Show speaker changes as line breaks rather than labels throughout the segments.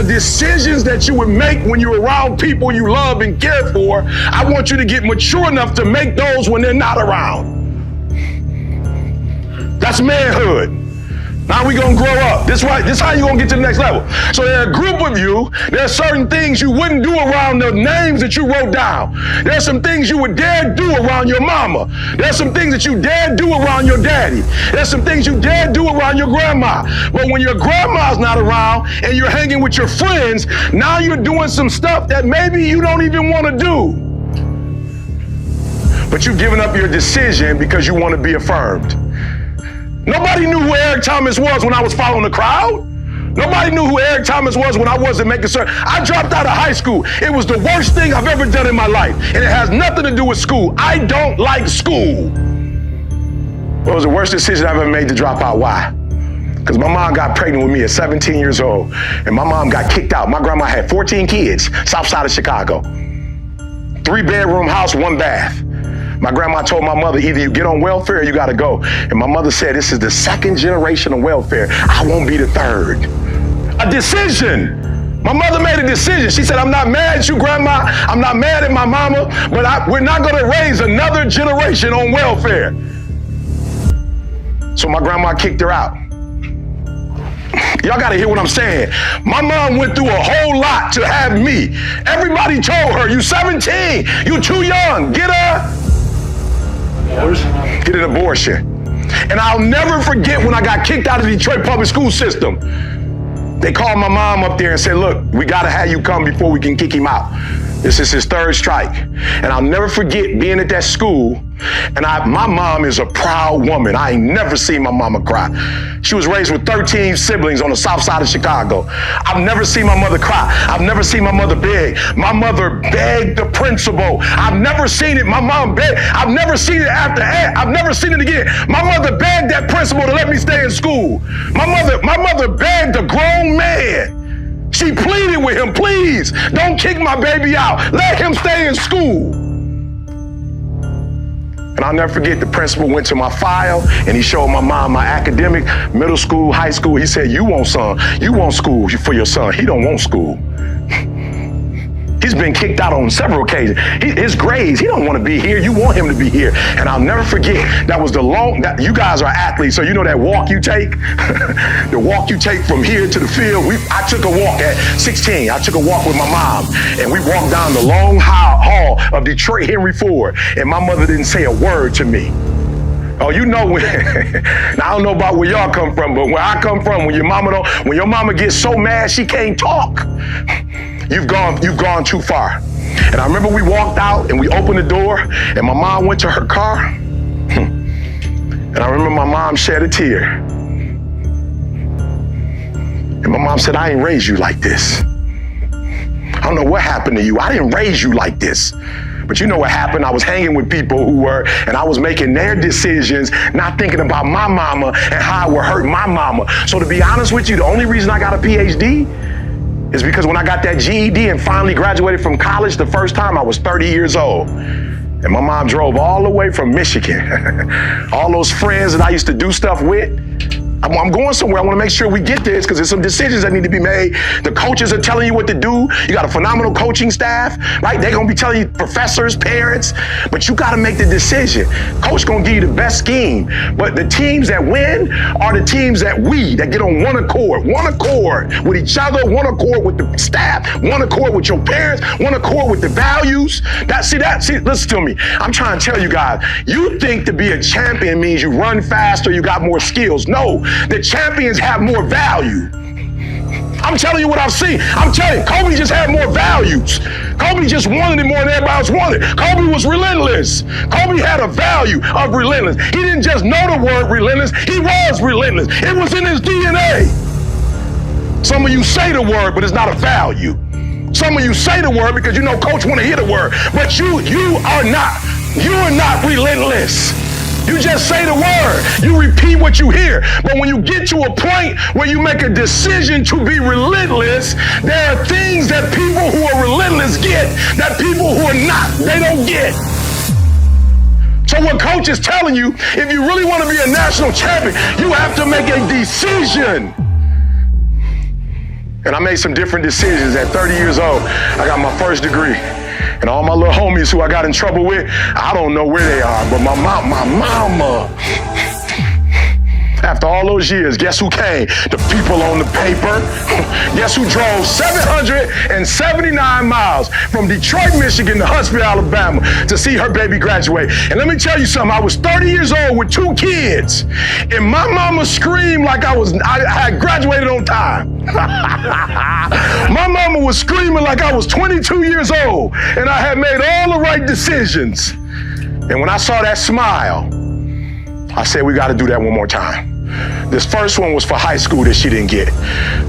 the decisions that you would make when you're around people you love and care for, I want you to get mature enough to make those when they're not around. That's manhood. Now we gonna grow up. This is how you gonna get to the next level. So there are a group of you, there are certain things you wouldn't do around the names that you wrote down. There are some things you would dare do around your mama. There are some things that you dare do around your daddy. There's some things you dare do around your grandma. But when your grandma's not around and you're hanging with your friends, now you're doing some stuff that maybe you don't even wanna do. But you've given up your decision because you wanna be affirmed. Nobody knew who Eric Thomas was when I was following the crowd. Nobody knew who Eric Thomas was when I wasn't making certain. I dropped out of high school. It was the worst thing I've ever done in my life. And it has nothing to do with school. I don't like school. What was the worst decision I've ever made to drop out? Why? Because my mom got pregnant with me at 17 years old. And my mom got kicked out. My grandma had 14 kids, south side of Chicago. 3-bedroom house, 1 bath. My grandma told my mother, either you get on welfare or you gotta go. And my mother said, this is the 2nd generation of welfare. I won't be the 3rd. A decision. My mother made a decision. She said, I'm not mad at you, Grandma. I'm not mad at my mama, but we're not gonna raise another generation on welfare. So my grandma kicked her out. Y'all gotta hear what I'm saying. My mom went through a whole lot to have me. Everybody told her, you 17, you too young, get an abortion. And I'll never forget when I got kicked out of the Detroit public school system. They called my mom up there and said, look, we gotta have you come before we can kick him out. This is his 3rd strike. And I'll never forget being at that school, and my mom is a proud woman. I ain't never seen my mama cry. She was raised with 13 siblings on the south side of Chicago. I've never seen my mother cry. I've never seen my mother beg. My mother begged the principal. I've never seen it. My mom begged. I've never seen it after. I've never seen it again. My mother begged that principal to let me stay in school. My mother begged a grown man. She pleaded with him, please, don't kick my baby out. Let him stay in school. And I'll never forget, the principal went to my file and he showed my mom my academic, middle school, high school. He said, you want school for your son. He don't want school. He's been kicked out on several occasions. His grades, he don't want to be here. You want him to be here. And I'll never forget, that was you guys are athletes, so you know that walk you take? The walk you take from here to the field. I took a walk at 16. I took a walk with my mom, and we walked down the long hall of Detroit Henry Ford, and my mother didn't say a word to me. Oh, you know when, now I don't know about where y'all come from, but where I come from, when your mama gets so mad she can't talk, you've gone too far. And I remember we walked out and we opened the door and my mom went to her car. And I remember my mom shed a tear. And my mom said, I ain't raised you like this. I don't know what happened to you. I didn't raise you like this. But you know what happened? I was hanging with people and I was making their decisions, not thinking about my mama and how it would hurt my mama. So to be honest with you, the only reason I got a PhD is because when I got that GED and finally graduated from college the first time, I was 30 years old. And my mom drove all the way from Michigan. All those friends that I used to do stuff with, I'm going somewhere. I want to make sure we get this because there's some decisions that need to be made. The coaches are telling you what to do. You got a phenomenal coaching staff, right? They're going to be telling you, professors, parents, but you got to make the decision. Coach going to give you the best scheme. But the teams that win are the teams that get on one accord with each other, one accord with the staff, one accord with your parents, one accord with the values. See, listen to me. I'm trying to tell you guys, you think to be a champion means you run faster, you got more skills. No. The champions have more value. I'm telling you what I've seen. I'm telling you, Kobe just had more values. Kobe just wanted it more than everybody else wanted. Kobe was relentless. Kobe had a value of relentless. He didn't just know the word relentless. He was relentless. It was in his DNA. Some of you say the word, but it's not a value. Some of you say the word because you know coach want to hear the word, but you are not relentless. You just say the word. You repeat what you hear. But when you get to a point where you make a decision to be relentless, there are things that people who are relentless get that people who are not, they don't get. So what coach is telling you, if you really want to be a national champion, you have to make a decision. And I made some different decisions. At 30 years old, I got my first degree. And all my little homies who I got in trouble with, I don't know where they are, but my mama, after all those years, guess who came? The people on the paper. Guess who drove 779 miles from Detroit, Michigan to Huntsville, Alabama to see her baby graduate. And let me tell you something, I was 30 years old with 2 kids, and my mama screamed like I had graduated on time. My mama was screaming like I was 22 years old, and I had made all the right decisions. And when I saw that smile, I said, we got to do that one more time. This first one was for high school that she didn't get.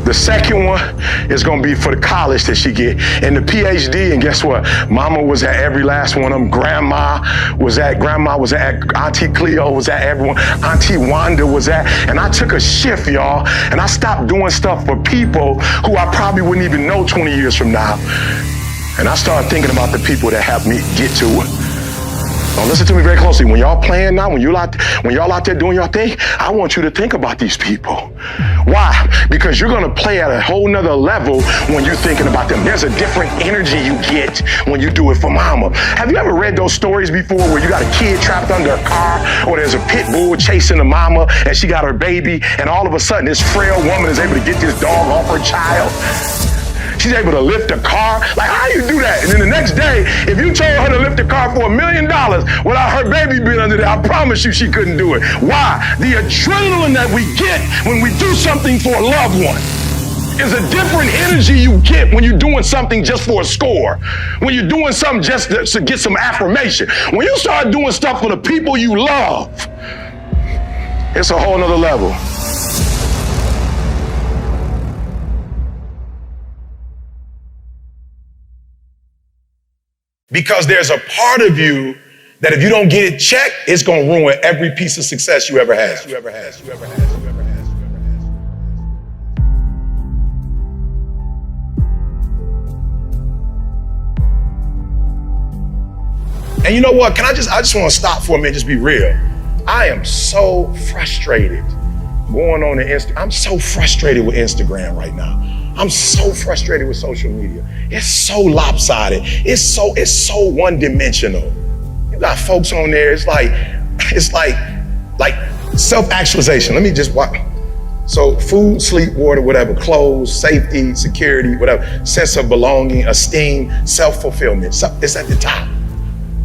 The second one is going to be for the college that she get. And the PhD, and guess what? Mama was at every last one of them. Grandma was at, Auntie Cleo was at everyone. Auntie Wanda was at. And I took a shift, y'all, and I stopped doing stuff for people who I probably wouldn't even know 20 years from now. And I started thinking about the people that helped me get to it. Now listen to me very closely. When y'all playing now, when y'all out there doing your thing, I want you to think about these people. Why? Because you're gonna play at a whole nother level when you're thinking about them. There's a different energy you get when you do it for mama. Have you ever read those stories before where you got a kid trapped under a car, or there's a pit bull chasing the mama and she got her baby, and all of a sudden this frail woman is able to get this dog off her child? She's able to lift a car. Like, how do you do that? And then the next day, if you told her to lift a car for $1 million without her baby being under there, I promise you she couldn't do it. Why? The adrenaline that we get when we do something for a loved one is a different energy you get when you're doing something just for a score, when you're doing something just to get some affirmation. When you start doing stuff for the people you love, it's a whole nother level. Because there's a part of you that if you don't get it checked, it's going to ruin every piece of success you ever had. And you know what? I just want to stop for a minute, just be real. I am so frustrated going on the Instagram. I'm so frustrated with Instagram right now. I'm so frustrated with social media. It's so lopsided. It's so one-dimensional. You got folks on there, it's like self-actualization. Let me just watch. So food, sleep, water, whatever, clothes, safety, security, whatever, sense of belonging, esteem, self-fulfillment. It's at the top.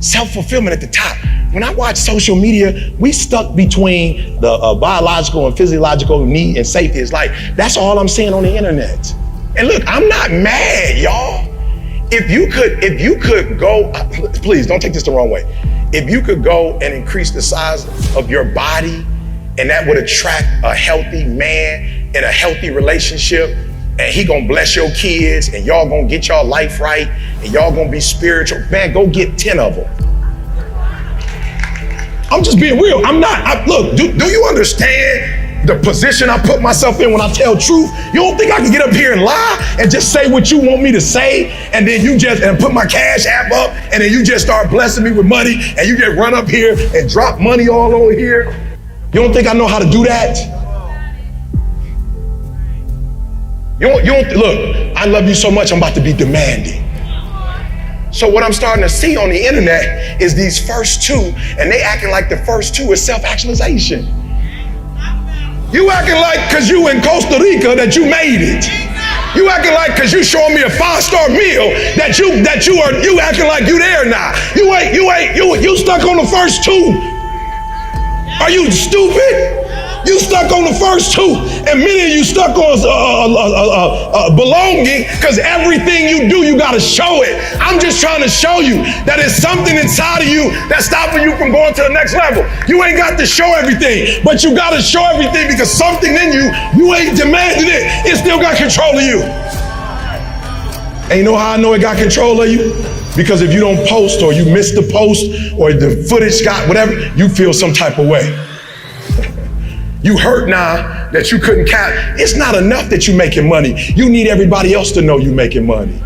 Self-fulfillment at the top. When I watch social media, we stuck between the biological and physiological need and safety. It's like, that's all I'm seeing on the internet. And look, I'm not mad, y'all. If you could go, please don't take this the wrong way. If you could go and increase the size of your body, and that would attract a healthy man in a healthy relationship, and he gonna bless your kids, and y'all gonna get y'all life right, and y'all gonna be spiritual, man, go get 10 of them. I'm just being real. Look, do you understand the position I put myself in when I tell truth? You don't think I can get up here and lie and just say what you want me to say, and then and put my cash app up, and then you just start blessing me with money, and you just run up here and drop money all over here? You don't think I know how to do that? You don't look, I love you so much, I'm about to be demanding. So what I'm starting to see on the internet is these first two, and they acting like the first two is self-actualization. You acting like because you in Costa Rica that you made it. You acting like because you showing me a 5-star meal that you acting like you there now. You stuck on the first two. Are you stupid? You stuck on the first two, and many of you stuck on belonging, because everything you do, you gotta show it. I'm just trying to show you that there's something inside of you that's stopping you from going to the next level. You ain't got to show everything, but you gotta show everything, because something in you ain't demanding it. It still got control of you. And you know how I know it got control of you? Because if you don't post, or you miss the post, or the footage got whatever, you feel some type of way. You hurt now that you couldn't count. It's not enough that you're making money. You need everybody else to know you're making money.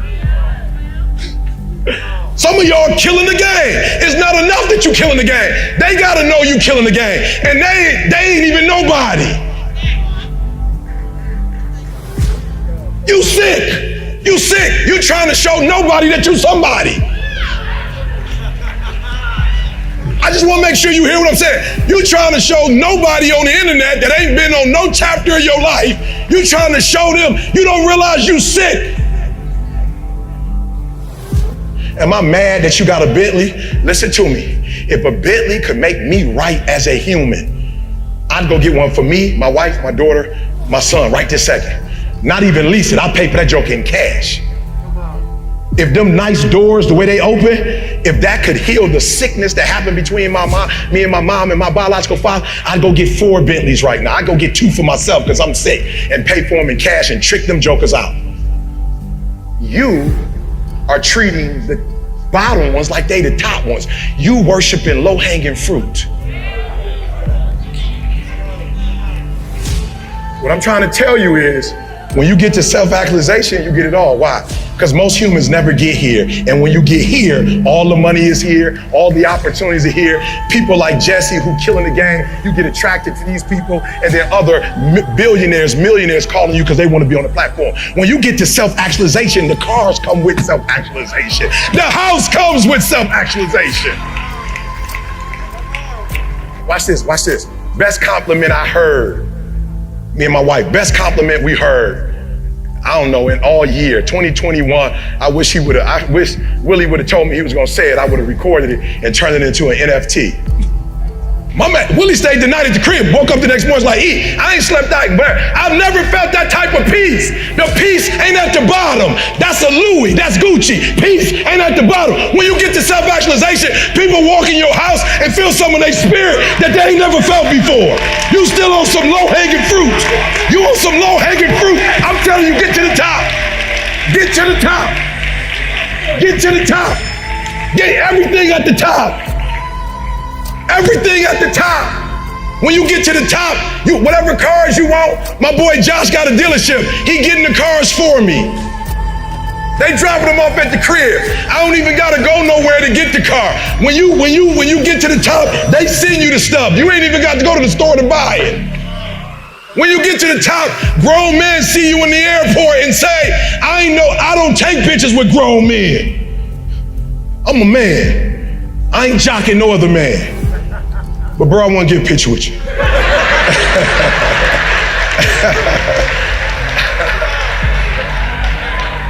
Some of y'all are killing the game. It's not enough that you're killing the game. They gotta know you killing the game. And they ain't even nobody. You sick. You sick. You trying to show nobody that you somebody. I just want to make sure you hear what I'm saying. You trying to show nobody on the internet that ain't been on no chapter of your life. You trying to show them you don't realize you sick. Am I mad that you got a Bentley? Listen to me. If a Bentley could make me right as a human, I'd go get one for me, my wife, my daughter, my son right this second. Not even lease it. I'll pay for that joke in cash. If them nice doors, the way they open, if that could heal the sickness that happened between me and my mom and my biological father, I'd go get 4 Bentleys right now. I'd go get 2 for myself because I'm sick and pay for them in cash and trick them jokers out. You are treating the bottom ones like they the top ones. You worshiping low-hanging fruit. What I'm trying to tell you is, when you get to self-actualization, you get it all. Why? Because most humans never get here. And when you get here, all the money is here, all the opportunities are here. People like Jesse who killing the game, you get attracted to these people, and then other billionaires, millionaires calling you because they want to be on the platform. When you get to self-actualization, the cars come with self-actualization. The house comes with self-actualization. Watch this, watch this. Best compliment I heard. Me and my wife, best compliment we heard, I don't know, in all year, 2021, I wish Willie would have told me he was gonna say it, I would have recorded it and turned it into an NFT. My man, Willie stayed the night at the crib, woke up the next morning, like, I ain't slept out, but I've never felt that type of peace. The peace ain't at the bottom. That's a Louis, that's Gucci. Peace ain't at the bottom. When you get to self-actualization, people walk in your house and feel some of their spirit that they ain't never felt before. You still on some low-hanging fruit. You on some low-hanging fruit. I'm telling you, get to the top. Get to the top. Get to the top. Get everything at the top. Everything at the top. When you get to the top, whatever cars you want, my boy Josh got a dealership. He getting the cars for me. They dropping them off at the crib. I don't even gotta go nowhere to get the car. When you get to the top, they send you the stuff. You ain't even got to go to the store to buy it. When you get to the top, grown men see you in the airport and say, I don't take pictures with grown men. I'm a man. I ain't jocking no other man. But bro, I want to get a picture with you.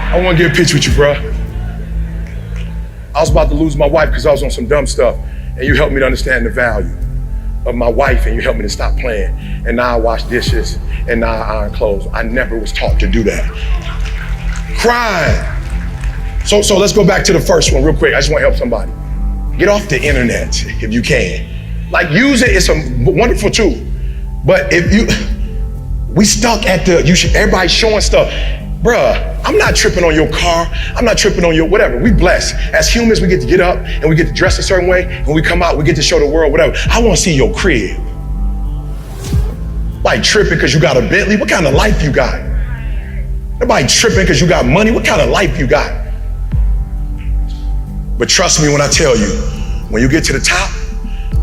I want to get a picture with you, bro. I was about to lose my wife because I was on some dumb stuff, and you helped me to understand the value of my wife, and you helped me to stop playing. And now I wash dishes, and now I iron clothes. I never was taught to do that. Crying. So let's go back to the first one real quick. I just want to help somebody. Get off the internet if you can. Like, use it, it's a wonderful tool. But we stuck at everybody's showing stuff. Bruh, I'm not tripping on your car. I'm not tripping on your whatever. We blessed. As humans, we get to get up and we get to dress a certain way. When we come out, we get to show the world whatever. I want to see your crib. Like tripping because you got a Bentley. What kind of life you got? Nobody tripping because you got money. What kind of life you got? But trust me when I tell you, when you get to the top,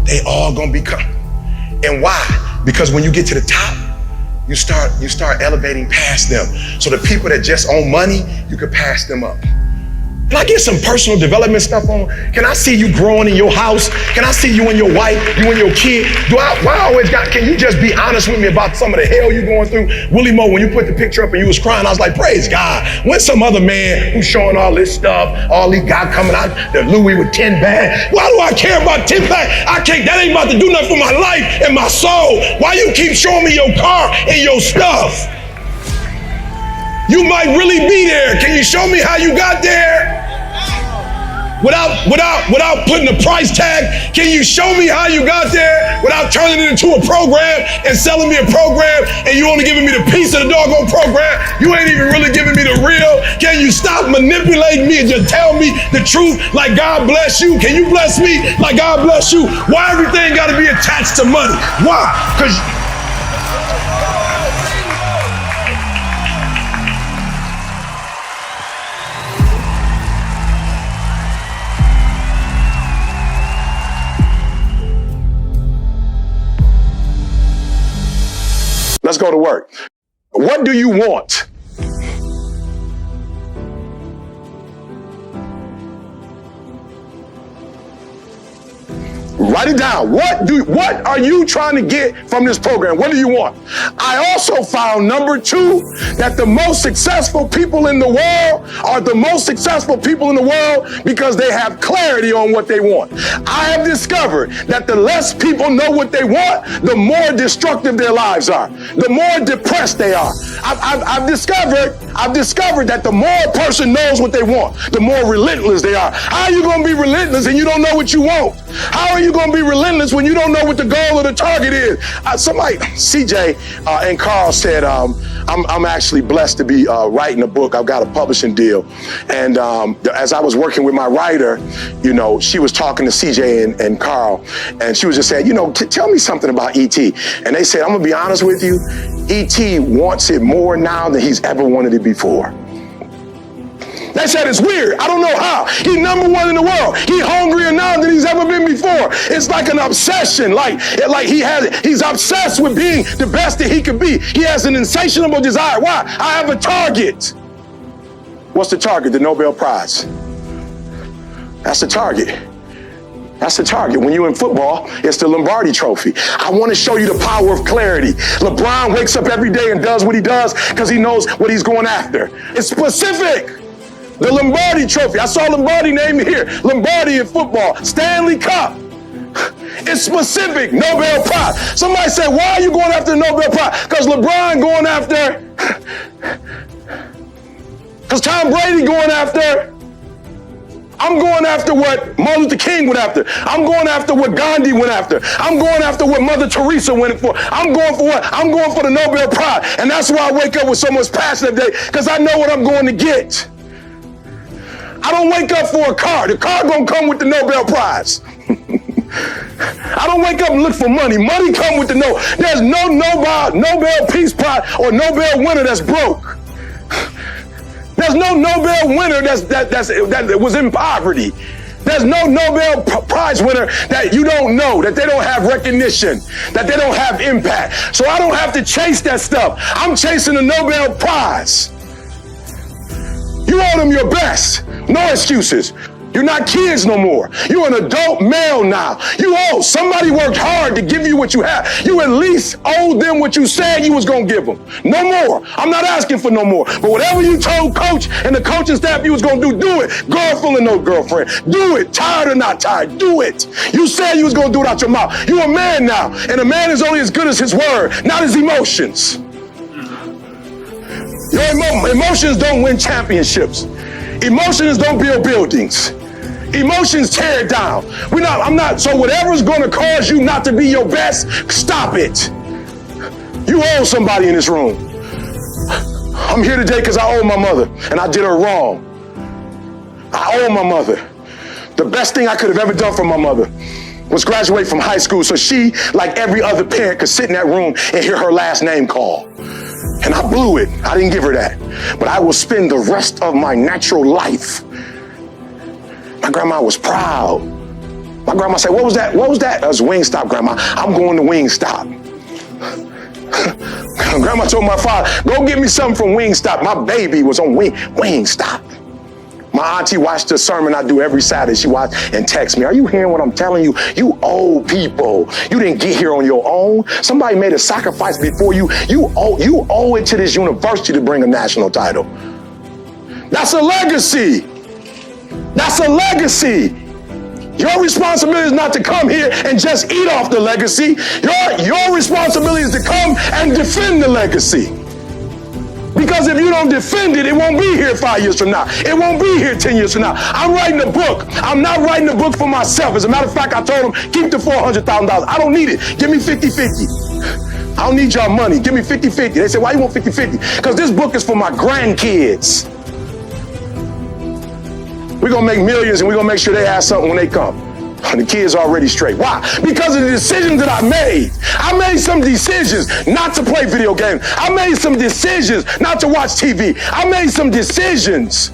they all gonna become. And why? Because when you get to the top, you start elevating past them. So the people that just own money, you could pass them up. Can I get some personal development stuff on? Can I see you growing in your house? Can I see you and your wife, you and your kid? Can you just be honest with me about some of the hell you're going through? Willie Moe, when you put the picture up and you was crying, I was like, praise God. When some other man who's showing all this stuff, all he got coming out, the Louis with 10 bags. Why do I care about 10 bags? That ain't about to do nothing for my life and my soul. Why you keep showing me your car and your stuff? You might really be there. Can you show me how you got there? Without putting a price tag, can you show me how you got there without turning it into a program and selling me a program and you only giving me the piece of the doggone program? You ain't even really giving me the real. Can you stop manipulating me and just tell me the truth like God bless you? Can you bless me like God bless you? Why everything gotta be attached to money? Why? Because let's go to work. What do you want? Write it down. What are you trying to get from this program? What do you want? I also found, number 2, that the most successful people in the world are the most successful people in the world because they have clarity on what they want. I have discovered that the less people know what they want, the more destructive their lives are, the more depressed they are. I've discovered that the more a person knows what they want, the more relentless they are. How are you going to be relentless and you don't know what you want? How are you going to be relentless when you don't know what the goal or the target is? CJ and Carl said, I'm actually blessed to be writing a book. I've got a publishing deal. And as I was working with my writer, she was talking to CJ and Carl, and she was just saying, tell me something about E.T. And they said, I'm going to be honest with you, E.T. wants it more now than he's ever wanted it before. They said it's weird. I don't know how. He's number 1 in the world. He's hungrier now than he's ever been before. It's like an obsession. Like he's obsessed with being the best that he could be. He has an insatiable desire. Why? I have a target. What's the target? The Nobel Prize. That's the target. That's the target. When you're in football, it's the Lombardi Trophy. I want to show you the power of clarity. LeBron wakes up every day and does what he does because he knows what he's going after. It's specific. The Lombardi Trophy. I saw Lombardi name here. Lombardi in football. Stanley Cup. It's specific. Nobel Prize. Somebody said, why are you going after the Nobel Prize? Because LeBron going after. Because Tom Brady going after. I'm going after what Martin Luther King went after. I'm going after what Gandhi went after. I'm going after what Mother Teresa went for. I'm going for what? I'm going for the Nobel Prize. And that's why I wake up with so much passion every day, because I know what I'm going to get. I don't wake up for a car. The car gonna come with the Nobel Prize. I don't wake up and look for money. Money come with the Nobel. There's no Nobel Peace Prize or Nobel winner that's broke. There's no Nobel winner that was in poverty. There's no Nobel Prize winner that you don't know, that they don't have recognition, that they don't have impact. So I don't have to chase that stuff. I'm chasing the Nobel Prize. You owe them your best. No excuses. You're not kids no more. You're an adult male now. You owe. Somebody worked hard to give you what you have. You at least owe them what you said you was going to give them. No more. I'm not asking for no more. But whatever you told coach and the coaching staff you was going to do it. Girlfriend or no girlfriend. Do it. Tired or not tired. Do it. You said you was going to do it out your mouth. You're a man now. And a man is only as good as his word, not his emotions. Your emotions don't win championships. Emotions don't build buildings. Emotions tear it down. So whatever's going to cause you not to be your best, stop it. You owe somebody in this room. I'm here today because I owe my mother, and I did her wrong. I owe my mother. The best thing I could have ever done for my mother was graduate from high school so she, like every other parent, could sit in that room and hear her last name call. And I blew it. I didn't give her that. But I will spend the rest of my natural life. My grandma was proud. My grandma said, what was that? What was that? That was Wingstop, Grandma. I'm going to Wingstop. Grandma told my father, go get me something from Wingstop. My baby was on Wingstop. My auntie watched the sermon I do every Saturday. She watched and texts me, are you hearing what I'm telling you? You owe people. You didn't get here on your own. Somebody made a sacrifice before you. You owe it to this university to bring a national title. That's a legacy. That's a legacy. Your responsibility is not to come here and just eat off the legacy. Your responsibility is to come and defend the legacy. Because if you don't defend it, it won't be here 5 years from now. It won't be here 10 years from now. I'm writing a book. I'm not writing a book for myself. As a matter of fact, I told them, keep the $400,000. I don't need it. Give me 50-50. I don't need y'all money. Give me 50-50. They said, why you want 50-50? Because this book is for my grandkids. We're going to make millions and we're going to make sure they have something when they come. And the kids are already straight. Why? Because of the decisions that I made. I made some decisions not to play video games. I made some decisions not to watch TV. I made some decisions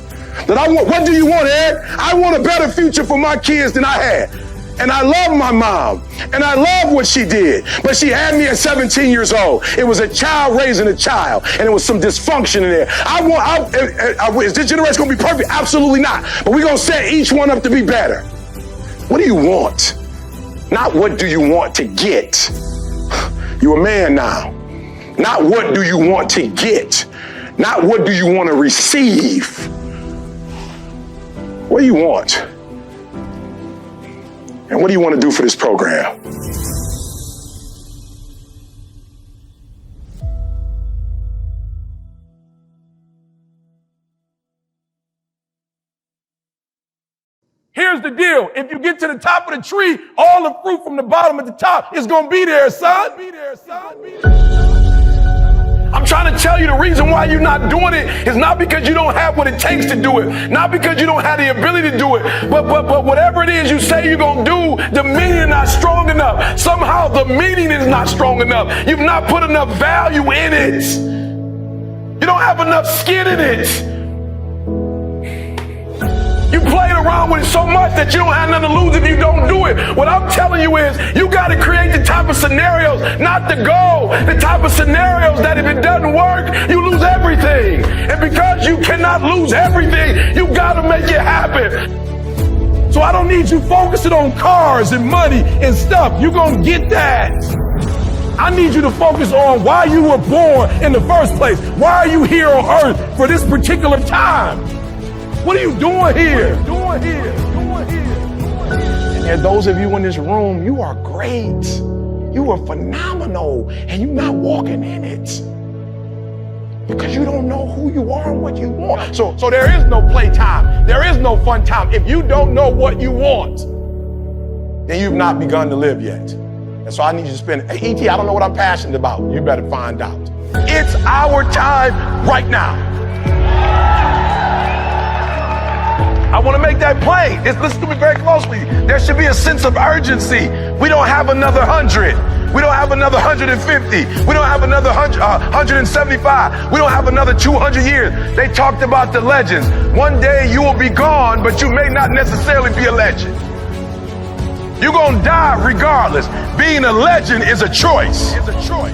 that I want. What do you want, Ed? I want a better future for my kids than I had. And I love my mom. And I love what she did. But she had me at 17 years old. It was a child raising a child. And there was some dysfunction in there. Is this generation going to be perfect? Absolutely not. But we're going to set each one up to be better. What do you want? Not what do you want to get. You're a man now. Not what do you want to get. Not what do you want to receive. What do you want? And what do you want to do for this program?
Here's the deal. If you get to the top of the tree, all the fruit from the bottom at the top is going to be there, son. I'm trying to tell you the reason why you're not doing it is not because you don't have what it takes to do it, not because you don't have the ability to do it, but whatever it is you say you're going to do, the meaning is not strong enough. Somehow the meaning is not strong enough. You've not put enough value in it. You don't have enough skin in it. You played around with it so much that you don't have nothing to lose if you don't do it. What I'm telling you is you got to create the type of scenarios, not the goal, the type of scenarios that if it doesn't work, you lose everything. And because you cannot lose everything, you got to make it happen. So I don't need you focusing on cars and money and stuff. You're going to get that. I need you to focus on why you were born in the first place. Why are you here on earth for this particular time? What are you doing here?
And those of you in this room, you are great. You are phenomenal, and you're not walking in it because you don't know who you are and what you want. So there is no playtime. There is no fun time. If you don't know what you want, then you've not begun to live yet. And so I need you to spend, hey, E.T., I don't know what I'm passionate about. You better find out. It's our time right now.
I want to make that plain. Listen to me very closely. There should be a sense of urgency. We don't have another 100. We don't have another 150. We don't have another 175. We don't have another 200 years. They talked about the legends. One day you will be gone, but you may not necessarily be a legend. You're going to die regardless. Being a legend is a choice. It's a choice.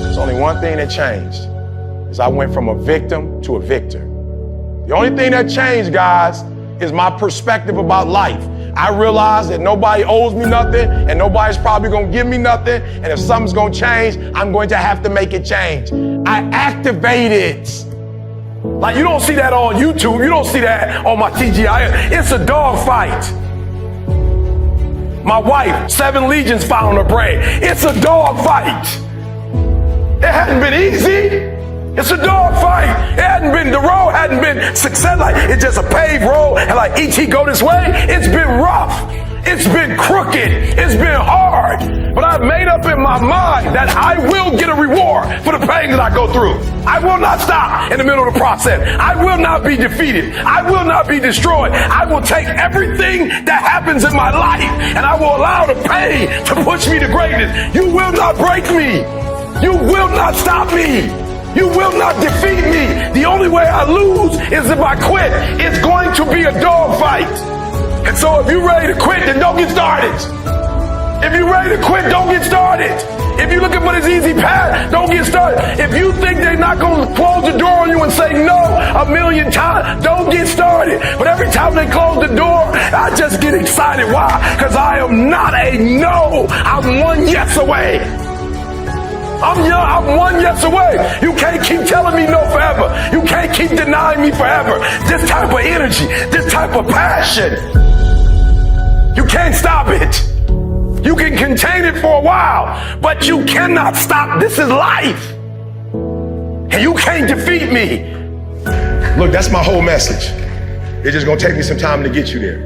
There's only one thing that changed. I went from a victim to a victor. The only thing that changed, guys, is my perspective about life. I realized that nobody owes me nothing and nobody's probably gonna give me nothing. And if something's gonna change, I'm going to have to make it change. I activated.
Like you don't see that on YouTube. You don't see that on my TGI. It's a dog fight. My wife, 7 legions found on her brain. It's a dog fight. It hasn't been easy. It's a dog fight. The road hadn't been success. Like it's just a paved road and like E.T. go this way. It's been rough. It's been crooked. It's been hard. But I've made up in my mind that I will get a reward for the pain that I go through. I will not stop in the middle of the process. I will not be defeated. I will not be destroyed. I will take everything that happens in my life and I will allow the pain to push me to greatness. You will not break me. You will not stop me. You will not defeat me. The only way I lose is if I quit. It's going to be a dog fight. And so if you're ready to quit, then don't get started. If you're ready to quit, don't get started. If you're looking for this easy path, don't get started. If you think they're not going to close the door on you and say no 1,000,000 times, don't get started. But every time they close the door, I just get excited. Why? Because I am not a no. I'm one yes away. I'm one yes away. You can't keep telling me no forever. You can't keep denying me forever. This type of energy, this type of passion, you can't stop it. You can contain it for a while, but you cannot stop. This is life. And you can't defeat me.
Look, that's my whole message. It's just gonna take me some time to get you there.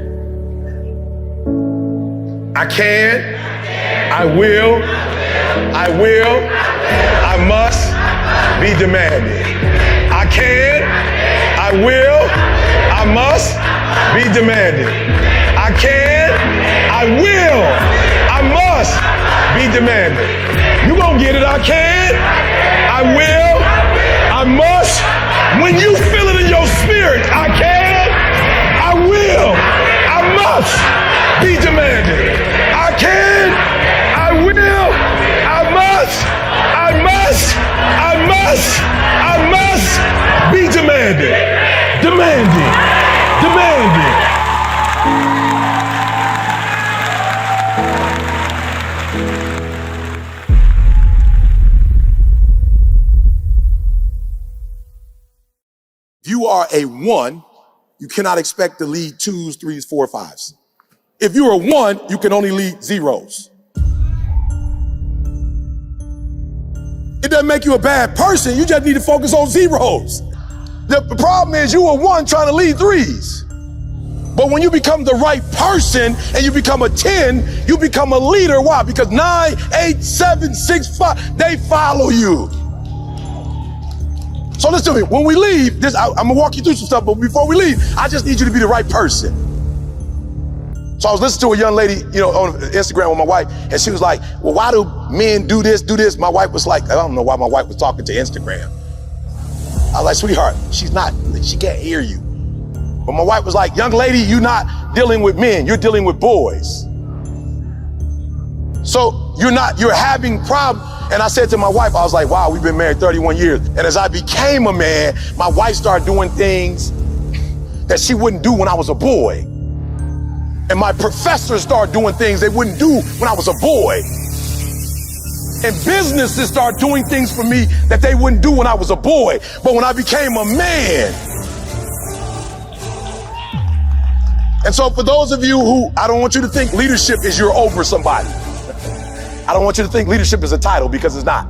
I can, I will, I must be demanded. I can, I will, I must be demanded. I can, I will, I must be demanded. You gonna get it, I can, I will, I must. When you feel it in your spirit, I can, I will, I must be demanded. I can, I will, I must be demanded. Demanding.
demanding.
If you are a 1, you cannot expect to lead 2s, 3s, 4, 5s. If you're a 1, you can only lead 0s. It doesn't make you a bad person, you just need to focus on 0s. The problem is you are 1 trying to lead 3s. But when you become the right person and you become a 10, you become a leader. Why? Because 9, 8, 7, 6, 5, they follow you. So listen to me, when we leave, I'm gonna walk you through some stuff, but before we leave, I just need you to be the right person. So I was listening to a young lady, on Instagram with my wife, and she was like, well, why do men do this? My wife was like, I don't know why my wife was talking to Instagram. I was like, sweetheart, she can't hear you. But my wife was like, young lady, you're not dealing with men, you're dealing with boys. So you're having problems. And I said to my wife, I was like, wow, we've been married 31 years. And as I became a man, my wife started doing things that she wouldn't do when I was a boy. And my professors started doing things they wouldn't do when I was a boy. And businesses started doing things for me that they wouldn't do when I was a boy. But when I became a man. And so for those of you who, I don't want you to think leadership is you're over somebody. I don't want you to think leadership is a title, because it's not.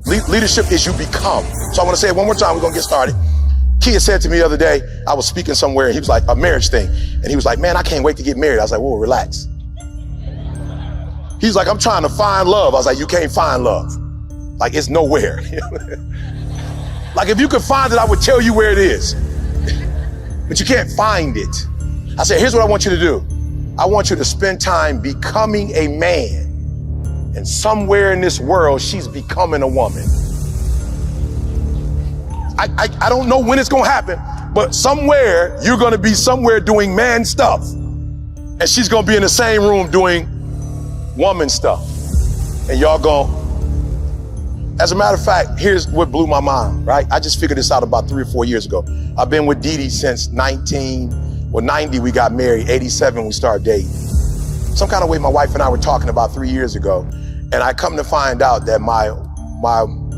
Leadership is you become. So I want to say it one more time. We're going to get started. Kia said to me the other day, I was speaking somewhere, and he was like, a marriage thing. And he was like, man, I can't wait to get married. I was like, whoa, relax. He's like, I'm trying to find love. I was like, you can't find love. Like, it's nowhere. Like, if you could find it, I would tell you where it is. But you can't find it. I said, here's what I want you to do. I want you to spend time becoming a man. And somewhere in this world, she's becoming a woman. I don't know when it's gonna happen, but somewhere you're gonna be somewhere doing man stuff. And she's gonna be in the same room doing woman stuff. And y'all gon', as a matter of fact, here's what blew my mind, right? I just figured this out about 3 or 4 years ago. I've been with Dee Dee since 90 we got married, 87 we started dating. Some kind of way my wife and I were talking about 3 years ago. And I come to find out that my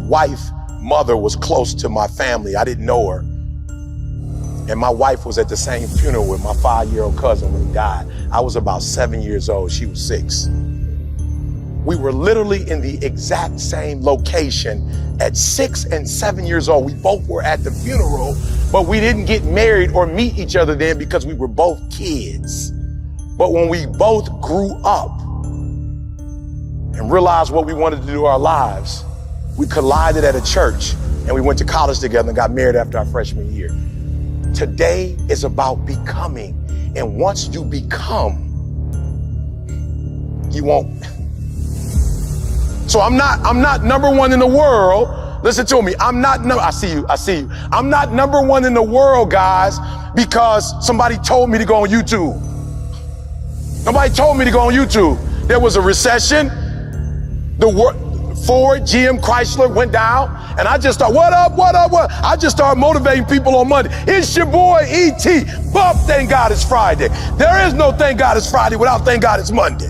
wife mother was close to my family. I didn't know her. And my wife was at the same funeral with my 5-year-old cousin when he died. I was about 7 years old, she was 6. We were literally in the exact same location at 6 and 7 years old. We both were at the funeral, but we didn't get married or meet each other then because we were both kids. But when we both grew up and realized what we wanted to do in our lives, we collided at a church and we went to college together and got married after our freshman year. Today is about becoming. And once you become, you won't. So I'm not number one in the world. Listen to me. I see you. I'm not number one in the world, guys, because somebody told me to go on YouTube. Nobody told me to go on YouTube. There was a recession. Ford, GM, Chrysler went down, and I just started, what up? I just started motivating people on Monday. It's your boy, E.T. Bump, thank God it's Friday. There is no thank God it's Friday without thank God it's Monday.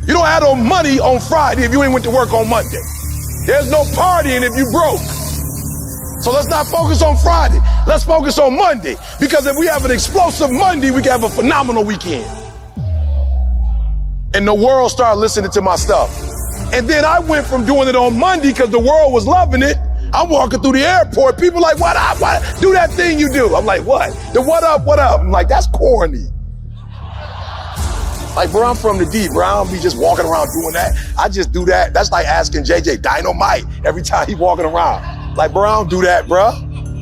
You don't have no money on Friday if you ain't went to work on Monday. There's no partying if you broke. So let's not focus on Friday. Let's focus on Monday, because if we have an explosive Monday, we can have a phenomenal weekend. And the world started listening to my stuff. And then I went from doing it on Monday because the world was loving it. I'm walking through the airport. People like, what up? Do that thing you do. I'm like, what? The what up? I'm like, that's corny. Like, bro, I'm from the D, bro. I don't be just walking around doing that. I just do that. That's like asking JJ Dynamite every time he walking around. Like, bro, I don't do that, bro.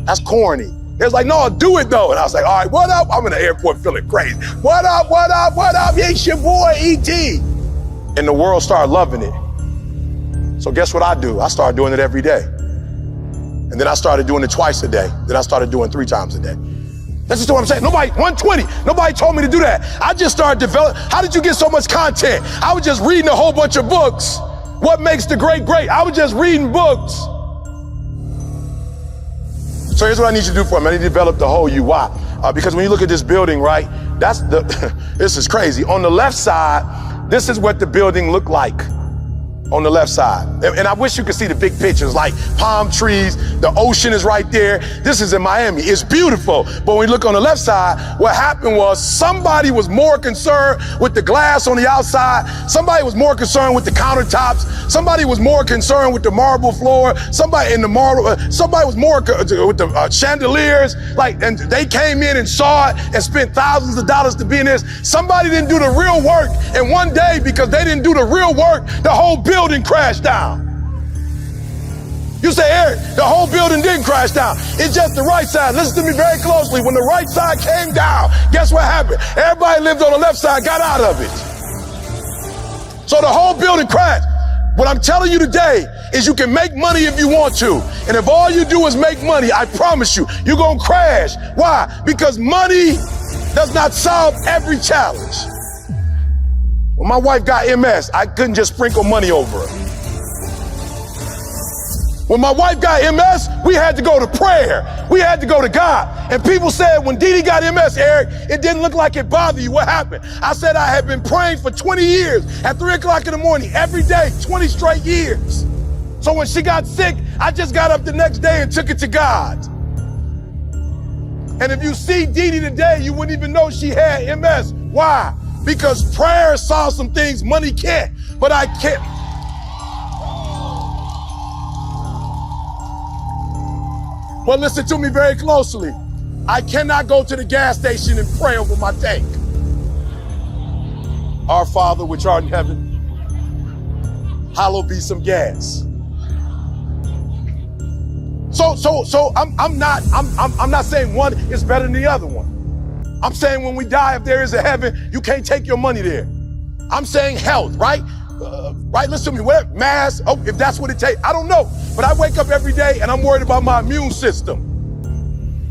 That's corny. They was like, no, do it though. And I was like, all right, what up? I'm in the airport feeling crazy. What up? It's your boy, E.T. And the world started loving it. So guess what I do? I started doing it every day. And then I started doing it twice a day. Then I started doing 3 times a day. That's just what I'm saying. 120. Nobody told me to do that. I just started developing. How did you get so much content? I was just reading a whole bunch of books. What makes the great great? I was just reading books. So here's what I need you to do for me. I need to develop the whole you. Why? because when you look at this building, right, that's the, this is crazy. On the left side, this is what the building looked like. On the left side. And I wish you could see the big pictures, like palm trees, the ocean is right there. This is in Miami. It's beautiful. But when you look on the left side, what happened was somebody was more concerned with the glass on the outside. Somebody was more concerned with the countertops. Somebody was more concerned with the marble floor. Somebody in the marble, somebody was more with the chandeliers. Like, and they came in and saw it and spent thousands of dollars to be in this. Somebody didn't do the real work. And one day, because they didn't do the real work, the whole building crashed down. You say, Eric, the whole building didn't crash down. It's just the right side. Listen to me very closely. When the right side came down, guess what happened? Everybody lived on the left side got out of it. So the whole building crashed. What I'm telling you today is you can make money if you want to. And if all you do is make money, I promise you, you're going to crash. Why? Because money does not solve every challenge. When my wife got MS, I couldn't just sprinkle money over her. When my wife got MS, we had to go to prayer. We had to go to God. And people said, when Dee Dee got MS, Eric, it didn't look like it bothered you. What happened? I said I had been praying for 20 years at 3 o'clock in the morning, every day, 20 straight years. So when she got sick, I just got up the next day and took it to God. And if you see Dee Dee today, you wouldn't even know she had MS. Why? Because prayer solves some things money can't. But I can't. Well, listen to me very closely. I cannot go to the gas station and pray over my tank. Our Father which art in heaven, hallowed be some gas. So I'm not saying one is better than the other one. I'm saying when we die, if there is a heaven, you can't take your money there. I'm saying health, right? Right, listen to me, what, mass, oh, if that's what it takes, I don't know. But I wake up every day and I'm worried about my immune system.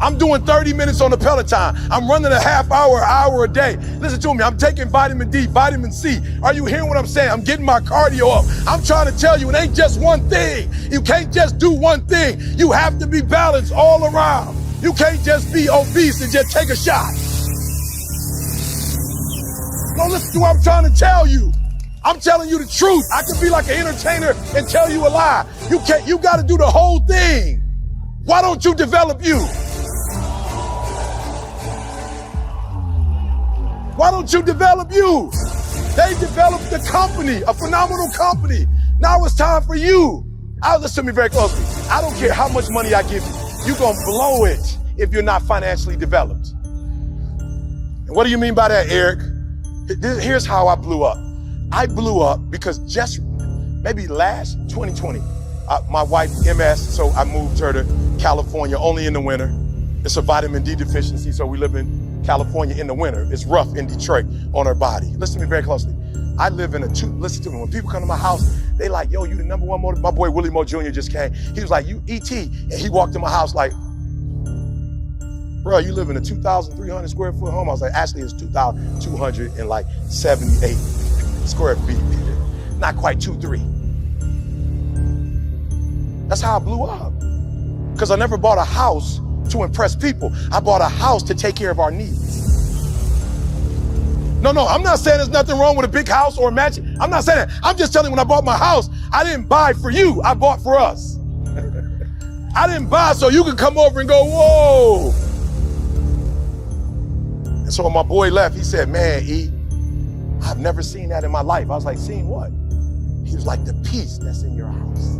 I'm doing 30 minutes on the Peloton. I'm running a half hour, hour a day. Listen to me, I'm taking vitamin D, vitamin C. Are you hearing what I'm saying? I'm getting my cardio up. I'm trying to tell you, it ain't just one thing. You can't just do one thing. You have to be balanced all around. You can't just be obese and just take a shot. No, listen to what I'm trying to tell you. I'm telling you the truth. I can be like an entertainer and tell you a lie. You got to do the whole thing. Why don't you develop you? Why don't you develop you? They developed the company, a phenomenal company. Now it's time for you. Listen to me very closely. I don't care how much money I give you. You're going to blow it if you're not financially developed. And what do you mean by that, Eric? Here's how I blew up. I blew up because just maybe last 2020, my wife MS, so I moved her to California only in the winter. It's a vitamin D deficiency, so we live in California in the winter. It's rough in Detroit on her body. Listen to me very closely. I live in listen to me, when people come to my house, they like, yo, you the number one motor. My boy Willie Moe Jr. just came. He was like, you ET. And he walked in my house like, bro, you live in a 2,300 square foot home. I was like, actually, it's 2,278 square feet. Not quite 2-3. That's how I blew up. Because I never bought a house to impress people. I bought a house to take care of our needs. No, I'm not saying there's nothing wrong with a big house or a mansion. I'm not saying that. I'm just telling you, when I bought my house, I didn't buy for you. I bought for us. I didn't buy so you could come over and go, whoa. And so when my boy left, he said, man, E, I've never seen that in my life. I was like, seen what? He was like, the peace that's in your house.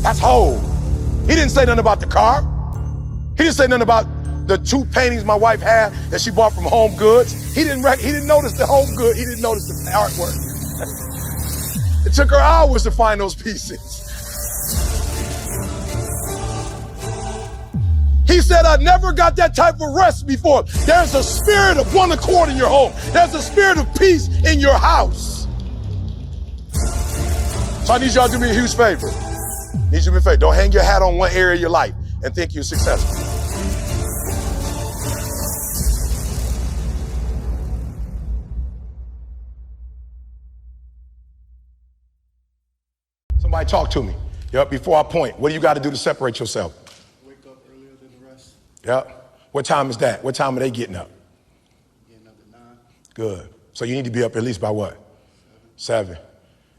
That's whole. He didn't say nothing about the car. He didn't say nothing about the 2 paintings my wife had that she bought from Home Goods. He didn't notice the Home Good. He didn't notice the artwork. It took her hours to find those pieces. He said, I never got that type of rest before. There's a spirit of one accord in your home. There's a spirit of peace in your house. So I need y'all to do me a huge favor. I need you to do me a favor. Don't hang your hat on one area of your life and think you're successful. Somebody talk to me. Yep, before I point, what do you got to do to separate yourself?
Wake up earlier than the rest.
Yep. What time is that? What time are they getting up?
Getting up at 9.
Good. So you need to be up at least by what? 7.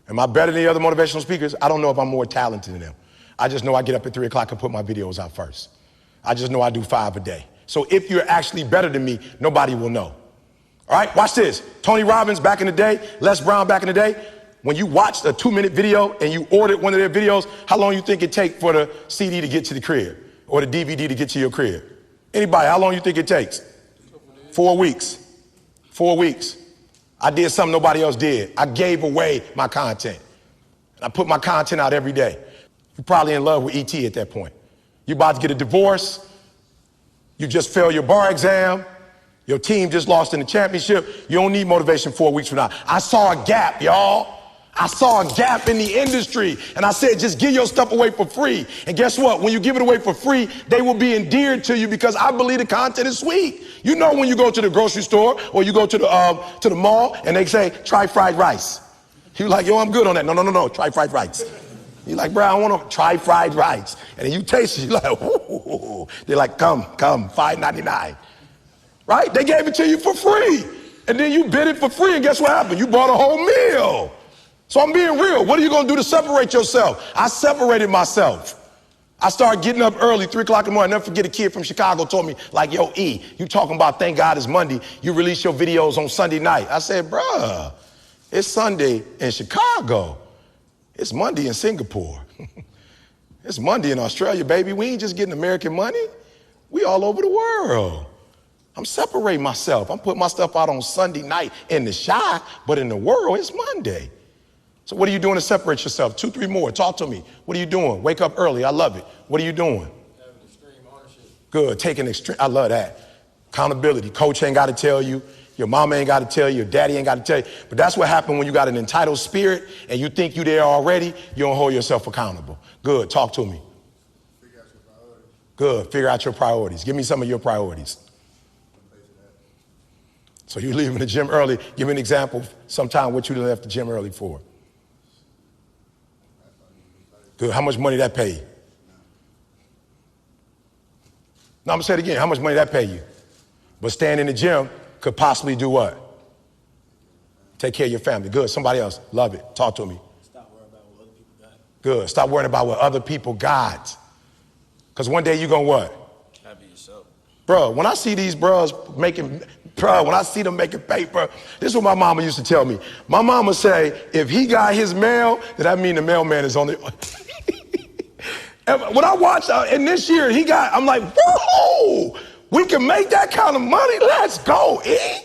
Am I better than the other motivational speakers? I don't know if I'm more talented than them. I just know I get up at 3 o'clock and put my videos out first. I just know I do 5 a day. So if you're actually better than me, nobody will know. All right, watch this. Tony Robbins back in the day, Les Brown back in the day, when you watched a 2-minute video and you ordered one of their videos, how long you think it take for the CD to get to the crib or the DVD to get to your crib? Anybody, how long you think it takes? 4 weeks. 4 weeks. I did something nobody else did. I gave away my content. I put my content out every day. You're probably in love with ET at that point. You're about to get a divorce. You just failed your bar exam. Your team just lost in the championship. You don't need motivation 4 weeks from now. I saw a gap, y'all. I saw a gap in the industry. And I said, just give your stuff away for free. And guess what? When you give it away for free, they will be endeared to you because I believe the content is sweet. You know when you go to the grocery store or you go to the mall and they say, try fried rice. You're like, yo, I'm good on that. No, try fried rice. You're like, bro, I want to try fried rice. And then you taste it, you're like, ooh. They're like, come, $5.99. Right? They gave it to you for free. And then you bid it for free, and guess what happened? You bought a whole meal. So I'm being real. What are you going to do to separate yourself? I separated myself. I started getting up early, 3 o'clock in the morning. I'll never forget a kid from Chicago told me, like, yo, E, you talking about thank God it's Monday. You release your videos on Sunday night. I said, bruh, it's Sunday in Chicago. It's Monday in Singapore. It's Monday in Australia, baby. We ain't just getting American money. We all over the world. I'm separating myself. I'm putting my stuff out on Sunday night in the shy, but in the world, it's Monday. So what are you doing to separate yourself? 2, 3 more. Talk to me. What are you doing? Wake up early. I love it. What are you doing?
Having extreme ownership.
Good. Taking extreme. I love that. Accountability. Coach ain't got to tell you. Your mama ain't got to tell you. Your daddy ain't got to tell you. But that's what happened when you got an entitled spirit and you think you there already. You don't hold yourself accountable. Good. Talk to me.
Figure out your priorities.
Good. Figure out your priorities. Give me some of your priorities. So you leaving the gym early. Give me an example sometime what you left the gym early for. Good. How much money that pay you? No, I'm gonna say it again. How much money that pay you? But staying in the gym could possibly do what? Take care of your family. Good. Somebody else. Love it. Talk to me.
Stop worrying about what other people got.
Good. Stop worrying about what other people got. Because one day you're gonna what?
Happy yourself.
Bro, when I see these bros when I see them making paper, this is what my mama used to tell me. My mama say, if he got his mail, then that mean the mailman is on the... When I watched, and this year I'm like, whoa, we can make that kind of money. Let's go, eh?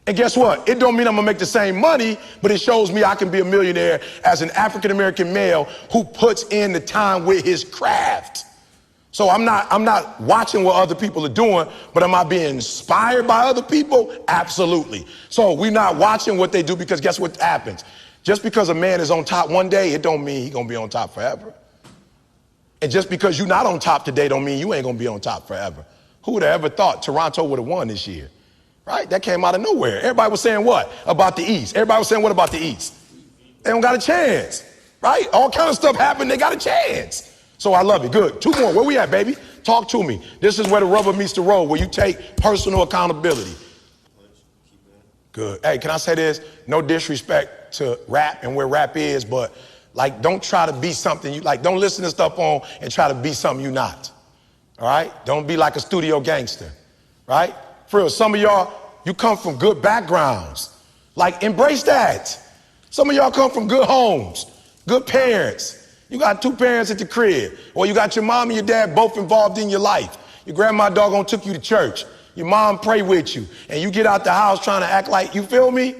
And guess what? It don't mean I'm gonna make the same money, but it shows me I can be a millionaire as an African-American male who puts in the time with his craft. So I'm not watching what other people are doing, but am I being inspired by other people? Absolutely. So we're not watching what they do because guess what happens? Just because a man is on top one day, it don't mean he's gonna be on top forever. And just because you're not on top today don't mean you ain't gonna be on top forever. Who would have ever thought Toronto would have won this year? Right? That came out of nowhere. Everybody was saying what about the East? Everybody was saying what about the East? They don't got a chance, right? All kind of stuff happened. They got a chance. So I love it. Good. 2 more. Where we at, baby? Talk to me. This is where the rubber meets the road, where you take personal accountability. Good. Hey, can I say this? No disrespect to rap and where rap is, but like, don't try to be something you like. Don't listen to stuff on and try to be something you're not. All right? Don't be like a studio gangster. Right? For real, some of y'all, you come from good backgrounds. Like, embrace that. Some of y'all come from good homes, good parents. You got 2 parents at the crib, or you got your mom and your dad both involved in your life. Your grandma doggone took you to church. Your mom prayed with you, and you get out the house trying to act like, you feel me?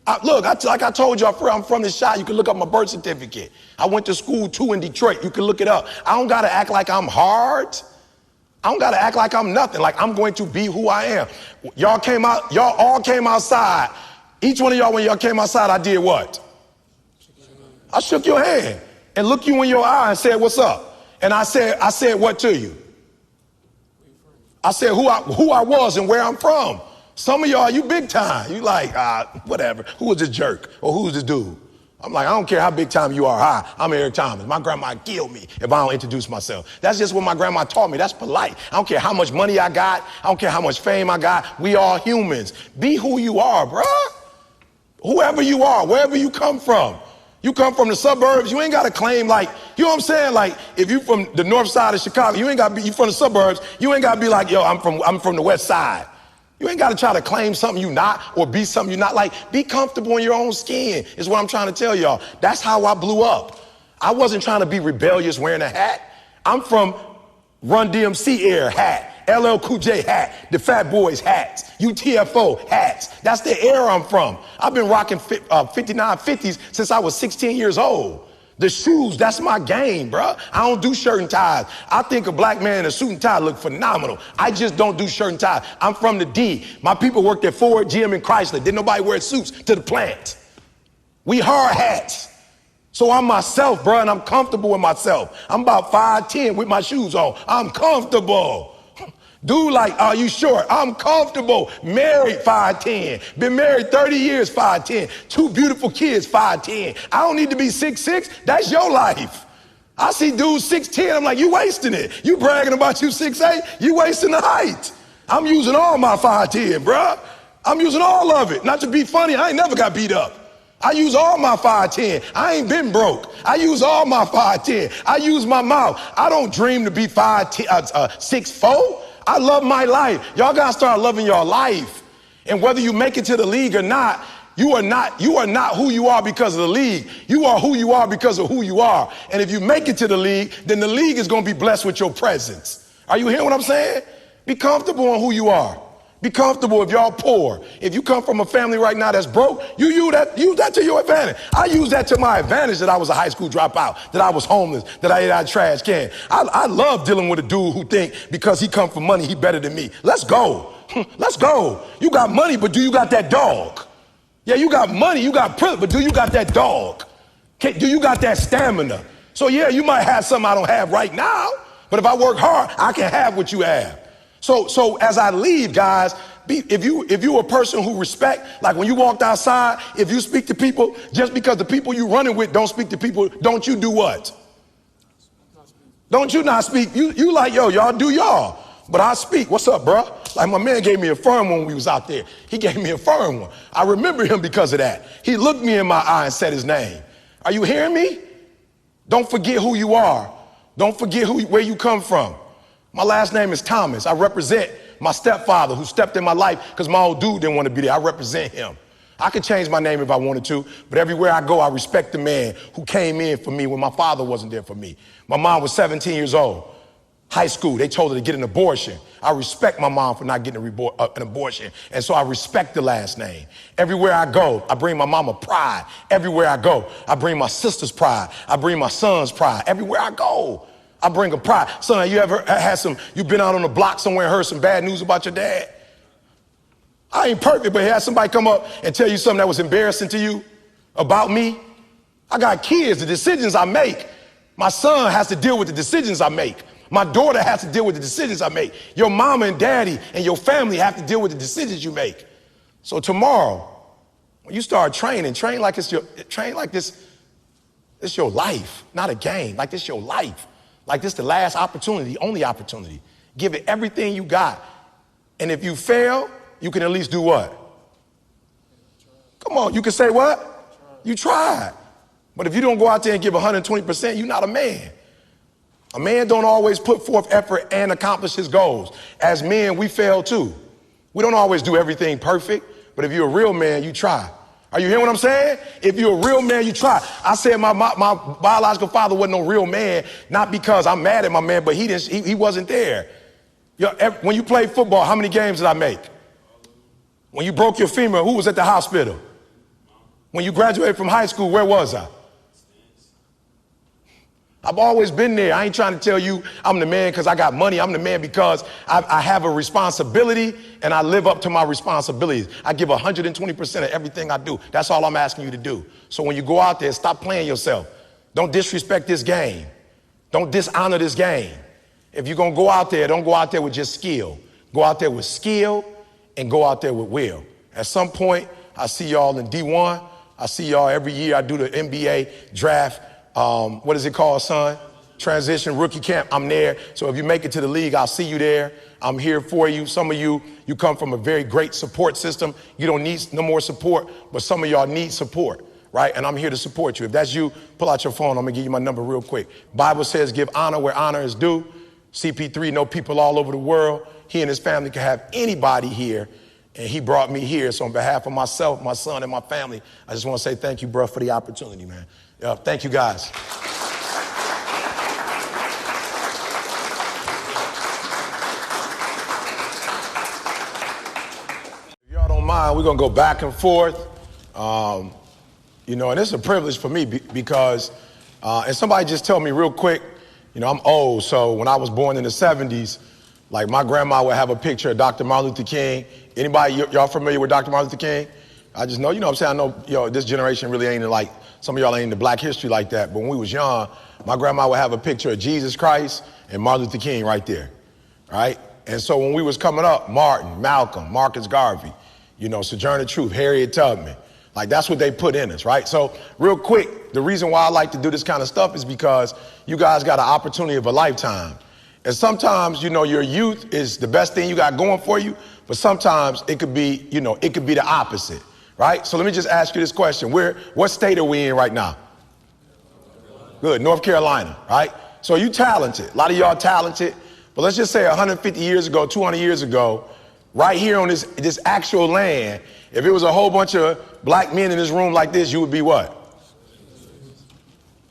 Like I told you, I'm from the shop. You can look up my birth certificate. I went to school too in Detroit. You can look it up. I don't got to act like I'm hard. I don't got to act like I'm nothing. Like I'm going to be who I am. Y'all all came outside. Each one of y'all, when y'all came outside, I did what? I shook your hand and looked you in your eye and said, what's up? And I said what to you? I said who I was and where I'm from. Some of y'all, you big time. You like, whatever. Who was this jerk? Or who's this dude? I'm like, I don't care how big time you are. Hi, I'm Eric Thomas. My grandma would kill me if I don't introduce myself. That's just what my grandma taught me. That's polite. I don't care how much money I got. I don't care how much fame I got. We all humans. Be who you are, bruh. Whoever you are, wherever you come from. You come from the suburbs, you ain't got to claim like, you know what I'm saying? Like, if you from the north side of Chicago, you ain't got to be, you from the suburbs, you ain't got to be like, yo, I'm from the west side. You ain't got to try to claim something you not or be something you not. Like, be comfortable in your own skin is what I'm trying to tell y'all. That's how I blew up. I wasn't trying to be rebellious wearing a hat. I'm from Run DMC era hat, LL Cool J hat, the Fat Boys hats, UTFO hats. That's the era I'm from. I've been rocking 5950s since I was 16 years old. The shoes, that's my game, bro. I don't do shirt and ties. I think a black man in a suit and tie look phenomenal. I just don't do shirt and ties. I'm from the D. My people worked at Ford, GM, and Chrysler. Didn't nobody wear suits to the plant. We hard hats. So I'm myself, bro, and I'm comfortable with myself. I'm about 5'10" with my shoes on. I'm comfortable. Dude, like, are you short? I'm comfortable. Married 5'10". Been married 30 years, 5'10". 2 beautiful kids, 5'10". I don't need to be 6'6". That's your life. I see dudes 6'10". I'm like, you wasting it. You bragging about you 6'8". You wasting the height. I'm using all my 5'10", bruh. I'm using all of it. Not to be funny, I ain't never got beat up. I use all my 5'10". I ain't been broke. I use all my 5'10". I use my mouth. I don't dream to be 6'4". I love my life. Y'all gotta start loving your life. And whether you make it to the league or not, you are not who you are because of the league. You are who you are because of who you are. And if you make it to the league, then the league is gonna be blessed with your presence. Are you hearing what I'm saying? Be comfortable on who you are. Be comfortable if y'all poor. If you come from a family right now that's broke, use that to your advantage. I use that to my advantage that I was a high school dropout, that I was homeless, that I ate out of trash can. I love dealing with a dude who think because he come from money, he better than me. Let's go. Let's go. You got money, but do you got that dog? Yeah, you got money, you got privilege, but do you got that dog? Do you got that stamina? So yeah, you might have something I don't have right now, but if I work hard, I can have what you have. So as I leave, guys, if you a person who respect, like when you walked outside, if you speak to people, just because the people you running with don't speak to people, don't you do what? Don't you not speak? You like, yo, y'all do y'all. But I speak. What's up, bro? Like my man gave me a firm one when we was out there. He gave me a firm one. I remember him because of that. He looked me in my eye and said his name. Are you hearing me? Don't forget who you are. Don't forget where you come from. My last name is Thomas. I represent my stepfather who stepped in my life because my old dude didn't want to be there. I represent him. I could change my name if I wanted to, but everywhere I go, I respect the man who came in for me when my father wasn't there for me. My mom was 17 years old. High school, they told her to get an abortion. I respect my mom for not getting an abortion, and so I respect the last name. Everywhere I go, I bring my mama pride. Everywhere I go, I bring my sister's pride. I bring my son's pride. Everywhere I go, I bring a pride. Son, you ever had you been out on the block somewhere and heard some bad news about your dad? I ain't perfect, but had somebody come up and tell you something that was embarrassing to you about me? I got kids, the decisions I make. My son has to deal with the decisions I make. My daughter has to deal with the decisions I make. Your mama and daddy and your family have to deal with the decisions you make. So tomorrow, when you start training, train like this, it's your life, not a game, like this your life. Like this the last opportunity, the only opportunity. Give it everything you got. And if you fail, you can at least do what? Come on, you can say what? You tried. But if you don't go out there and give 120%, you're not a man. A man don't always put forth effort and accomplish his goals. As men, we fail too. We don't always do everything perfect, but if you're a real man, you try. Are you hearing what I'm saying? If you're a real man, you try. I said my biological father wasn't no real man, not because I'm mad at my man, but he wasn't there. When you played football, how many games did I make? When you broke your femur, who was at the hospital? When you graduated from high school, where was I? I've always been there. I ain't trying to tell you I'm the man because I got money. I'm the man because I have a responsibility and I live up to my responsibilities. I give 120% of everything I do. That's all I'm asking you to do. So when you go out there, stop playing yourself. Don't disrespect this game. Don't dishonor this game. If you're going to go out there, don't go out there with just skill. Go out there with skill and go out there with will. At some point, I see y'all in D1. I see y'all every year. I do the NBA draft. What is it called, son? Transition rookie camp. I'm there. So if you make it to the league, I'll see you there. I'm here for you. Some of you come from a very great support system. You don't need no more support, but some of y'all need support, right? And I'm here to support you. If that's you, pull out your phone. I'm gonna give you my number real quick. Bible says give honor where honor is due. CP3 know people all over the world. He and his family can have anybody here. And he brought me here. So on behalf of myself, my son, and my family, I just want to say thank you, bro, for the opportunity, man. Thank you, guys. If y'all don't mind, we're going to go back and forth. And it's a privilege for me because, and somebody just tell me real quick, I'm old. So when I was born in the 70s, like my grandma would have a picture of Dr. Martin Luther King. Anybody, y'all familiar with Dr. Martin Luther King? I just know, what I'm saying? I know, this generation really ain't like, some of y'all ain't into black history like that. But when we was young, my grandma would have a picture of Jesus Christ and Martin Luther King right there, right? And so when we was coming up, Martin, Malcolm, Marcus Garvey, Sojourner Truth, Harriet Tubman, like that's what they put in us, right? So real quick, the reason why I like to do this kind of stuff is because you guys got an opportunity of a lifetime. And sometimes, your youth is the best thing you got going for you, but sometimes it could be, it could be the opposite, right? So let me just ask you this question. What state are we in right now? Good, North Carolina, right? So you talented, a lot of y'all talented, but let's just say 150 years ago, 200 years ago, right here on this actual land, if it was a whole bunch of black men in this room like this, you would be what?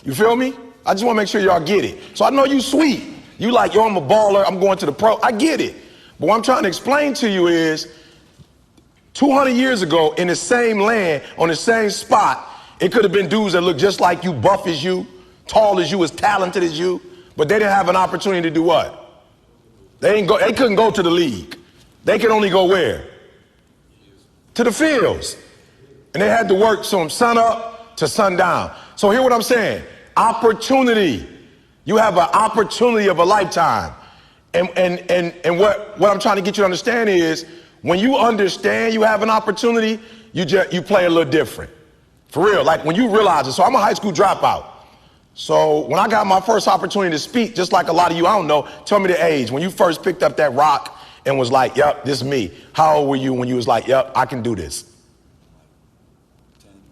You feel me? I just want to make sure y'all get it. So I know you sweet. You like, I'm a baller, I'm going to the pro. I get it. But what I'm trying to explain to you is 200 years ago in the same land, on the same spot, it could have been dudes that look just like you, buff as you, tall as you, as talented as you, but they didn't have an opportunity to do what? They couldn't go to the league. They could only go where? To the fields. And they had to work from sun up to sundown. So hear what I'm saying. Opportunity. You have an opportunity of a lifetime. And what I'm trying to get you to understand is when you understand you have an opportunity, you play a little different. For real, like when you realize it. So I'm a high school dropout. So when I got my first opportunity to speak, just like a lot of you, I don't know, tell me the age. When you first picked up that rock and was like, yep, this is me. How old were you when you was like, yep, I can do this?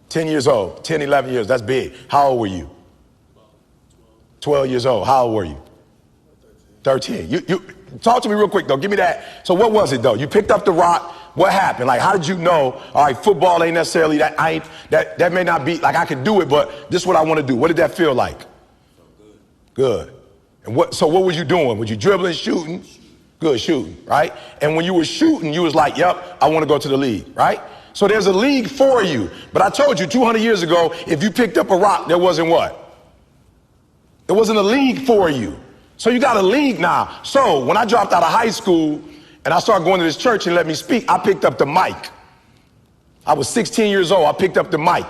10 years old, 10, 11 years, that's big. How old were you? 12 years old. How old were you? 13. You talk to me real quick though. Give me that. So what was it though? You picked up the rock. What happened? Like, how did you know? All right, football ain't necessarily that. That may not be like I could do it, but this is what I want to do. What did that feel like? Good. And so what was you doing? Was you dribbling, shooting? Good, shooting, right? And when you were shooting, you was like, yep, I want to go to the league, right? So there's a league for you. But I told you 200 years ago, if you picked up a rock, there wasn't what? There wasn't a league for you. So you got a league now. So when I dropped out of high school and I started going to this church and let me speak, I picked up the mic. I was 16 years old. I picked up the mic.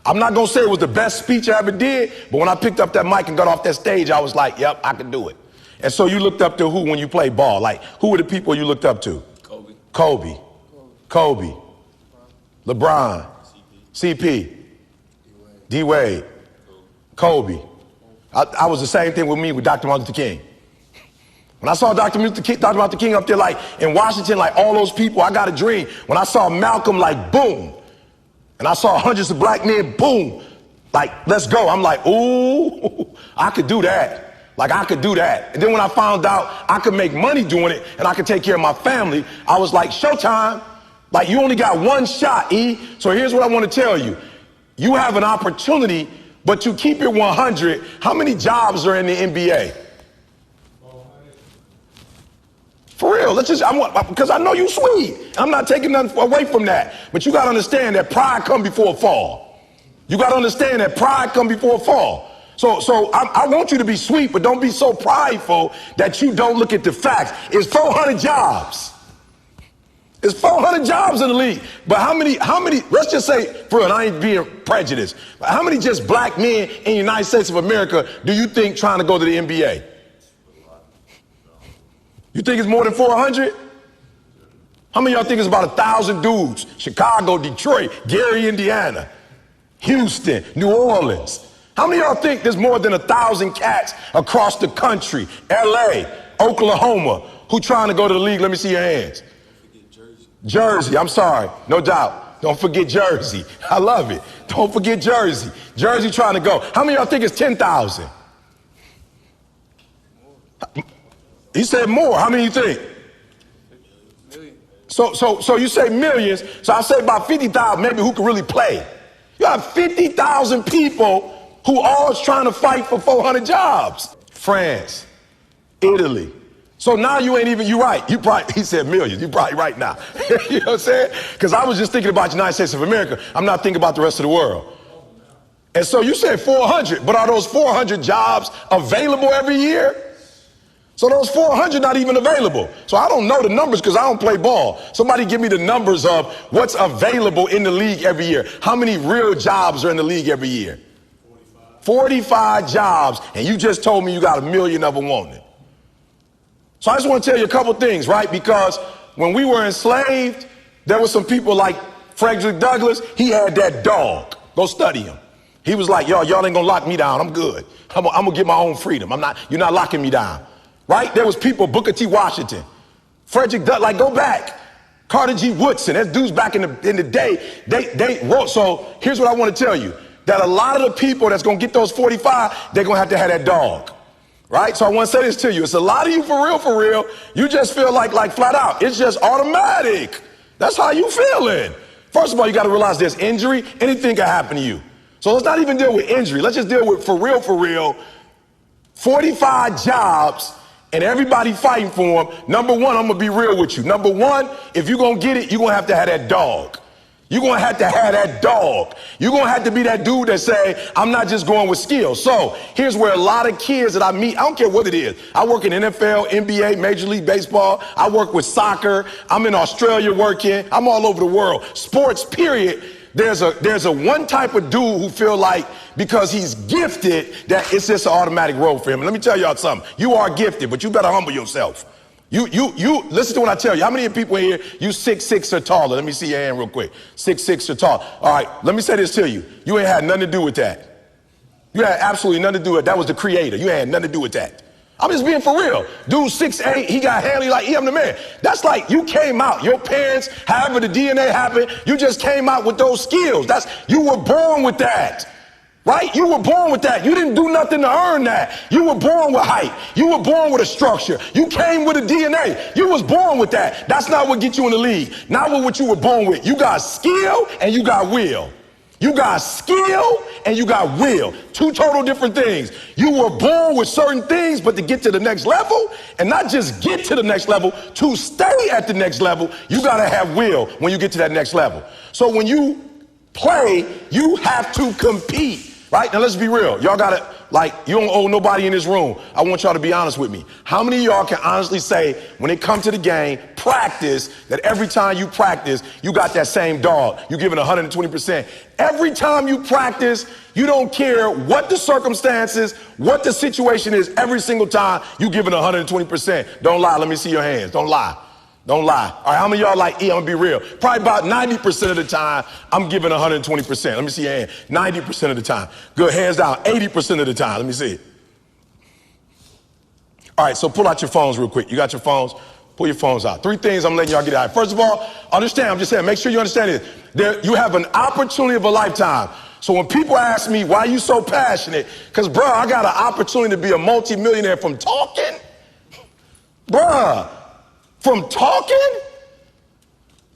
I'm not going to say it was the best speech I ever did, but when I picked up that mic and got off that stage, I was like, yep, I can do it. And so you looked up to who when you played ball? Like, who were the people you looked up to? Kobe. LeBron. CP. D-Wade. Kobe. I was the same thing with me with Dr. Martin Luther King. When I saw Dr. Martin Luther King up there, like in Washington, like all those people, I got a dream. When I saw Malcolm, like boom. And I saw hundreds of black men, boom. Like, let's go. I'm like, ooh, I could do that. Like, I could do that. And then when I found out I could make money doing it and I could take care of my family, I was like, showtime. Like, you only got one shot, E. So here's what I want to tell you. You have an opportunity, but to keep it 100, how many jobs are in the NBA? For real, because I know you sweet. I'm not taking nothing away from that. But you got to understand that pride come before a fall. You got to understand that pride come before a fall. So I want you to be sweet, but don't be so prideful that you don't look at the facts. It's 400 jobs. It's 400 jobs in the league. But how many, let's just say, for real, I ain't being prejudiced, but how many just black men in the United States of America do you think trying to go to the NBA? You think it's more than 400? How many of y'all think it's about 1,000 dudes? Chicago, Detroit, Gary, Indiana.
Houston, New Orleans. How many of y'all think there's more than 1,000 cats across the country, LA, Oklahoma, who trying to go to the league? Let me see your hands. Jersey, I'm sorry, no doubt. Don't forget Jersey. I love it. Don't forget Jersey. Jersey trying to go. How many of y'all think it's 10,000? He said more. How many you think? So you say millions. So I say about 50,000 maybe who can really play. You have 50,000 people who all is trying to fight for 400 jobs. France, Italy. So now you ain't even, you're right. You probably, he said millions. You're probably right now. You know what I'm saying? Because I was just thinking about the United States of America. I'm not thinking about the rest of the world. And so you said 400, but are those 400 jobs available every year? So those 400 not even available. So I don't know the numbers because I don't play ball. Somebody give me the numbers of what's available in the league every year. How many real jobs are in the league every year? 45 jobs. And you just told me you got 1 million of them wanting. So I just want to tell you a couple things, right? Because when we were enslaved, there were some people like Frederick Douglass. He had that dog. Go study him. He was like, y'all ain't gonna lock me down. I'm good. I'm gonna get my own freedom. You're not locking me down. Right? There was people, Booker T. Washington, Frederick Douglass, like go back. Carter G. Woodson, there's dudes back in the day, they wrote. So here's what I want to tell you, that a lot of the people that's gonna get those 45, they're gonna have to have that dog. Right? So I want to say this to you. It's a lot of you for real. You just feel like flat out. It's just automatic. That's how you feeling. First of all, you got to realize there's injury. Anything can happen to you. So let's not even deal with injury. Let's just deal with for real. 45 jobs and everybody fighting for them. Number one, I'm going to be real with you. Number one, if you're going to get it, you're going to have that dog. You're going to have that dog. You're going to have to be that dude that say, I'm not just going with skill. So here's where a lot of kids that I meet, I don't care what it is. I work in NFL, NBA, Major League Baseball. I work with soccer. I'm in Australia working. I'm all over the world. Sports, period. There's a one type of dude who feel like because he's gifted that it's just an automatic road for him. And let me tell y'all something. You are gifted, but you better humble yourself. You listen to what I tell you. How many people in here, you 6'6" or taller? Let me see your hand real quick. 6'6" or taller. All right, let me say this to you. You ain't had nothing to do with that. You had absolutely nothing to do with it. That was the creator. You had nothing to do with that. I'm just being for real. Dude 6'8", he got Haley like I'm the man. That's like you came out. Your parents, however the DNA happened, you just came out with those skills. You were born with that. Right? You were born with that. You didn't do nothing to earn that. You were born with height. You were born with a structure. You came with a DNA. You was born with that. That's not what gets you in the league. Not what you were born with. You got skill and you got will. You got skill and you got will. Two total different things. You were born with certain things, but to get to the next level, and not just get to the next level, to stay at the next level, you got to have will when you get to that next level. So when you play, you have to compete. Right? Now let's be real. Y'all gotta, you don't owe nobody in this room. I want y'all to be honest with me. How many of y'all can honestly say, when it comes to the game, practice, that every time you practice, you got that same dog. You giving 120%. Every time you practice, you don't care what the circumstances, what the situation is, every single time you giving 120%. Don't lie. Let me see your hands. Don't lie. Don't lie. All right, how many of y'all like, I'm gonna be real. Probably about 90% of the time, I'm giving 120%. Let me see your hand. 90% of the time. Good, hands down. 80% of the time. Let me see it. All right, so pull out your phones real quick. You got your phones? Pull your phones out. 3 things I'm letting y'all get out. First of all, understand, I'm just saying, make sure you understand this. You have an opportunity of a lifetime. So when people ask me, why are you so passionate? Because, bro, I got an opportunity to be a multimillionaire from talking. Bruh. From talking,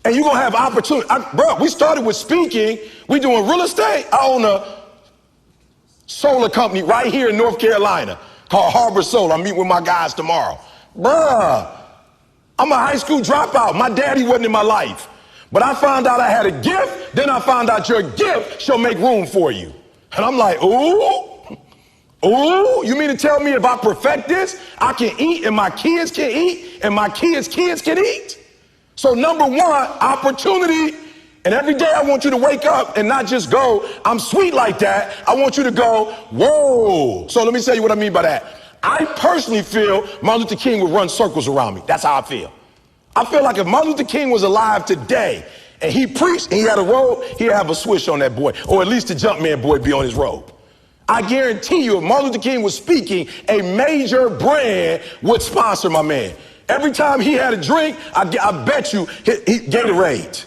and you're going to have opportunity. Bro, we started with speaking. We doing real estate. I own a solar company right here in North Carolina called Harbor Solar. I'm meeting with my guys tomorrow. Bruh, I'm a high school dropout. My daddy wasn't in my life. But I found out I had a gift. Then I found out your gift shall make room for you. And I'm like, ooh. Oh, you mean to tell me if I perfect this, I can eat and my kids can eat and my kids' kids can eat? So number one, opportunity. And every day I want you to wake up and not just go, I'm sweet like that. I want you to go, whoa. So let me tell you what I mean by that. I personally feel Martin Luther King would run circles around me. That's how I feel. I feel like if Martin Luther King was alive today and he preached, and he had a robe, he'd have a switch on that boy, or at least the Jumpman boy be on his robe. I guarantee you, if Martin Luther King was speaking, a major brand would sponsor my man. Every time he had a drink, I bet you he Gatorade.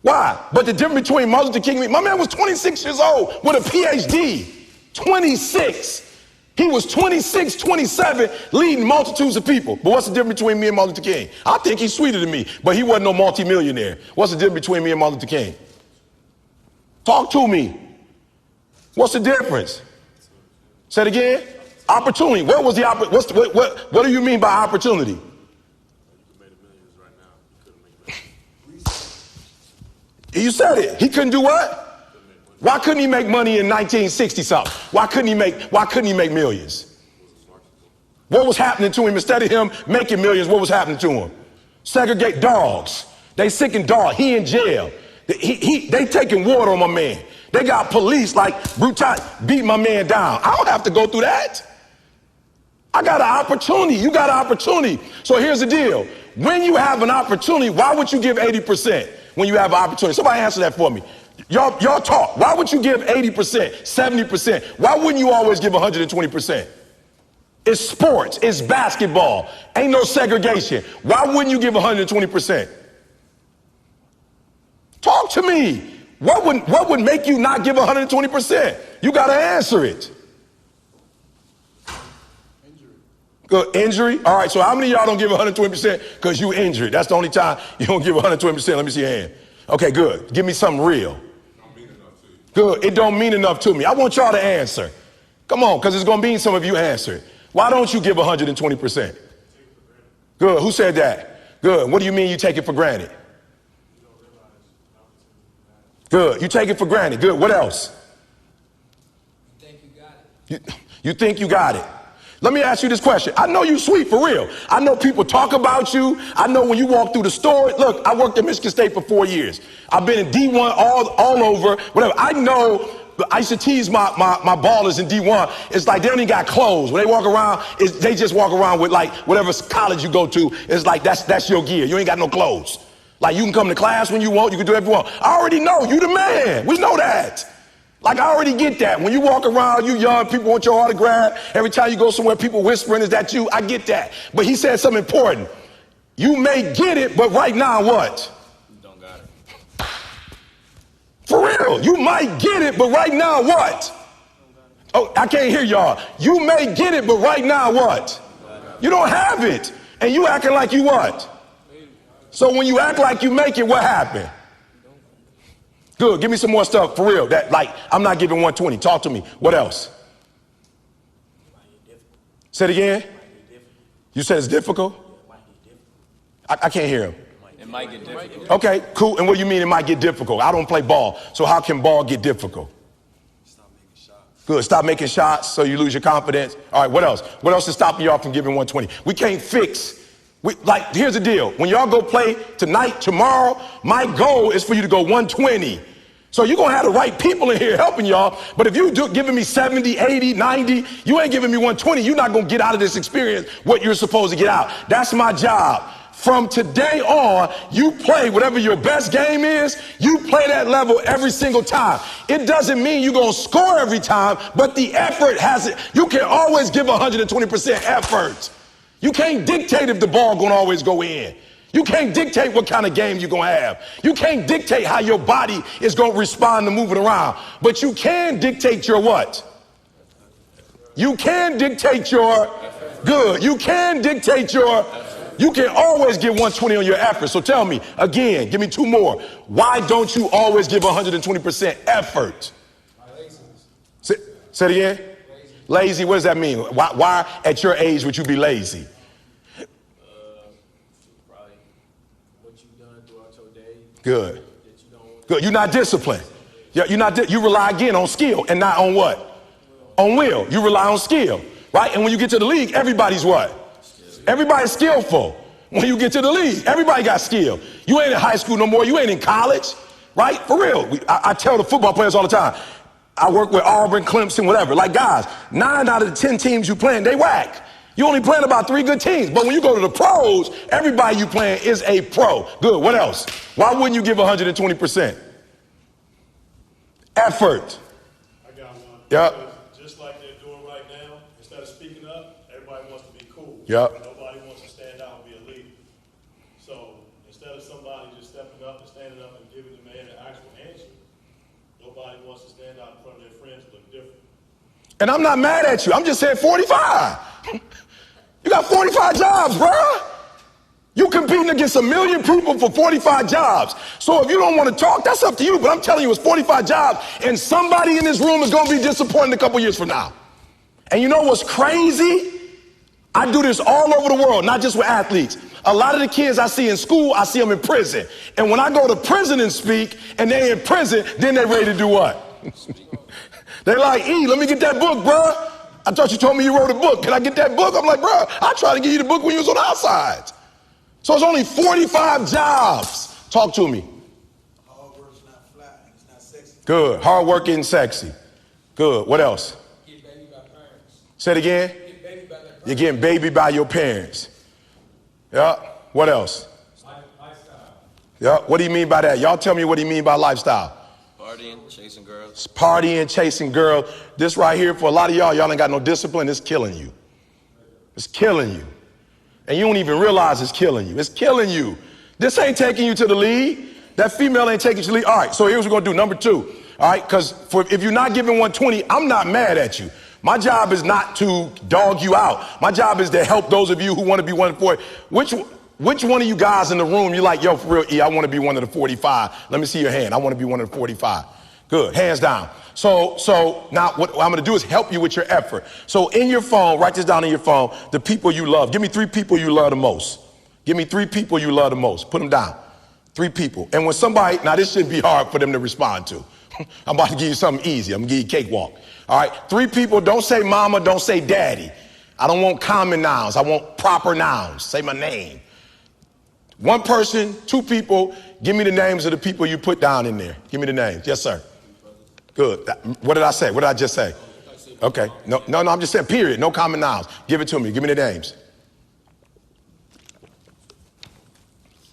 Why? But the difference between Martin Luther King, my man was 26 years old with a PhD. 26. He was 26, 27, leading multitudes of people. But what's the difference between me and Martin Luther King? I think he's sweeter than me, but he wasn't no multimillionaire. What's the difference between me and Martin Luther King? Talk to me. What's the difference? Say it again. Opportunity. What was the what do you mean by opportunity? You said it. He couldn't do what? Why couldn't he make money in 1960 something? Why couldn't he make millions? What was happening to him? Instead of him making millions, what was happening to him? Segregate dogs. They sicking dogs. He in jail. They taking water on my man. They got police like brutality, beat my man down. I don't have to go through that. I got an opportunity. You got an opportunity. So here's the deal. When you have an opportunity, why would you give 80% when you have an opportunity? Somebody answer that for me. Y'all talk. Why would you give 80%, 70%? Why wouldn't you always give 120%? It's sports. It's basketball. Ain't no segregation. Why wouldn't you give 120%? Talk to me. What would make you not give 120%? You got to answer it.
Injury.
Good. Injury? All right, so how many of y'all don't give 120% because you injured? That's the only time you don't give 120%. Let me see your hand. Okay, good. Give me something real.
Don't mean enough to you.
Good. It don't mean enough to me. I want y'all to answer. Come on, because it's going to mean some of you answer it. Why don't you give 120%? Good. Who said that? Good. What do you mean you take it for granted? Good. You take it for granted. Good. What else?
You think you got it.
You think you got it. Let me ask you this question. I know you sweet for real. I know people talk about you. I know when you walk through the store. Look, I worked at Michigan State for 4 years. I've been in D1 all over, whatever. I know, I used to tease my ballers in D1. It's like they don't even got clothes. When they walk around, they just walk around with like whatever college you go to. It's like that's your gear. You ain't got no clothes. Like you can come to class when you want. You can do whatever you want. I already know. You the man. We know that. Like I already get that. When you walk around, you young, people want your autograph. Every time you go somewhere, people whispering, is that you? I get that. But he said something important. You may get it, but right now what?
You don't got it.
For real. You might get it, but right now what? Oh, I can't hear y'all. You may get it, but right now what? You don't have it. And you acting like you what? So when you act like you make it, what happened? Good. Give me some more stuff for real. That like I'm not giving 120. Talk to me. What else? Say it again. You said it's difficult? I can't hear him.
It might get difficult.
Okay, cool. And what do you mean it might get difficult? I don't play ball. So how can ball get difficult?
Stop making shots.
Good. Stop making shots so you lose your confidence. All right, what else? What else is stopping y'all from giving 120? We can't fix. Like, here's the deal. When y'all go play tonight, tomorrow, my goal is for you to go 120. So you're going to have the right people in here helping y'all. But if you giving me 70, 80, 90, you ain't giving me 120. You're not going to get out of this experience what you're supposed to get out. That's my job. From today on, you play whatever your best game is. You play that level every single time. It doesn't mean you're going to score every time, but the effort has it. You can always give 120% effort. You can't dictate if the ball going to always go in. You can't dictate what kind of game you're going to have. You can't dictate how your body is going to respond to moving around. But you can dictate your what? You can dictate your good. You can dictate your, you can always give 120 on your effort. So tell me, again, give me two more. Why don't you always give 120% effort? Say it again. Lazy, what does that mean? Why at your age would you be lazy?
Probably what you've done throughout your day.
Good.
That you don't.
Good. You're not disciplined. You're not. You rely again on skill and not on what? On will. You rely on skill, right? And when you get to the league, everybody's what? Everybody's skillful. When you get to the league, everybody got skill. You ain't in high school no more. You ain't in college, right? For real. I tell the football players all the time. I work with Auburn, Clemson, whatever. Like, guys, 9 out of the 10 teams you playing, they whack. You only playing about 3 good teams. But when you go to the pros, everybody you playing is a pro. Good, what else? Why wouldn't you give 120%? Effort.
I got one.
Yep.
Just like they're doing right now, instead of speaking up, everybody wants to be cool.
Yep.
Nobody wants to stand out and be a leader. So instead of somebody just stepping up and standing up and giving the man an actual answer, nobody wants to stand out in front of their friends and look different.
And I'm not mad at you. I'm just saying 45. You got 45 jobs, bruh. You competing against 1 million people for 45 jobs. So if you don't want to talk, that's up to you. But I'm telling you, it's 45 jobs. And somebody in this room is going to be disappointed a couple years from now. And you know what's crazy? I do this all over the world, not just with athletes. A lot of the kids I see in school, I see them in prison. And when I go to prison and speak, and they're in prison, then they're ready to do what? They're like, E, let me get that book, bruh. I thought you told me you wrote a book. Can I get that book? I'm like, bruh, I tried to give you the book when you was on the outside. So it's only 45 jobs. Talk to me.
Hard work's not flat and it's not sexy.
Good. Hard work and sexy. Good. What else?
Get baby by parents.
Say it again.
Get baby by their parents.
You're getting baby by your parents. Yeah. What else?
Lifestyle.
Yeah. What do you mean by that? Y'all tell me what do you mean by lifestyle?
Partying, chasing girls.
Partying, chasing girls. This right here, for a lot of y'all ain't got no discipline. It's killing you. It's killing you. And you don't even realize it's killing you. It's killing you. This ain't taking you to the lead. That female ain't taking you to the lead. All right, so here's what we're gonna do. Number 2. All right, because if you're not giving 120, I'm not mad at you. My job is not to dog you out. My job is to help those of you who want to be 140. Which one of you guys in the room, you like, yo, for real, E, I want to be one of the 45. Let me see your hand. I want to be one of the 45. Good, hands down. So now what I'm gonna do is help you with your effort. So in your phone, write this down in your phone, the people you love. Give me 3 people you love the most. Give me 3 people you love the most. Put them down. 3 people. And when somebody, now this shouldn't be hard for them to respond to. I'm about to give you something easy. I'm gonna give you a cakewalk. All right, 3 people, don't say mama, don't say daddy. I don't want common nouns, I want proper nouns. Say my name. 1 person, 2 people, give me the names of the people you put down in there. Give me the names. Yes, sir. Good. What did I say? What did I just say? Okay. No, I'm just saying, period. No common nouns. Give it to me. Give me the names.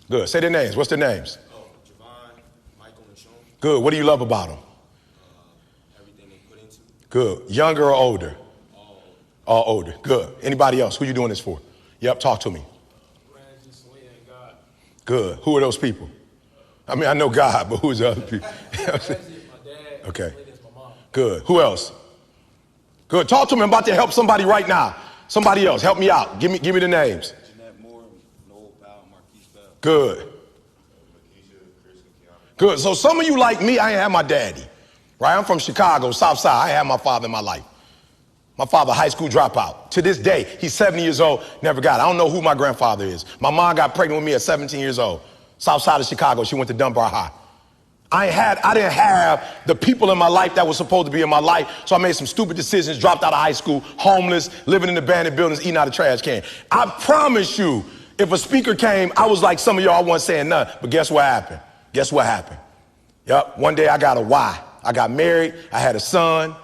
Good. Say their names. What's their names?
Javon, Michael, and Sean.
Good. What do you love about them?
Everything they put into.
Good. Younger or older? All older. Good. Anybody else? Who you doing this for? Yep. Talk to me.
Randy, Selena, and God.
Good. Who are those people? I mean, I know God, but who's the other people? Okay. Good. Who else? Good. Talk to me. I'm about to help somebody right now. Somebody else. Help me out. Give me the names.
Jeanette Moore, Noel Powell, Marquise Bell.
Good. Good. So some of you like me, I ain't have my daddy. Right? I'm from Chicago, South Side. I ain't had my father in my life. My father, high school dropout. To this day, he's 70 years old, never got it. I don't know who my grandfather is. My mom got pregnant with me at 17 years old. South Side of Chicago. She went to Dunbar High. I didn't have the people in my life that was supposed to be in my life, so I made some stupid decisions, dropped out of high school, homeless, living in abandoned buildings, eating out of trash can. I promise you, if a speaker came, I was like some of y'all, I wasn't saying nothing, but guess what happened? Guess what happened? Yep, one day I got a why. I got married, I had a son,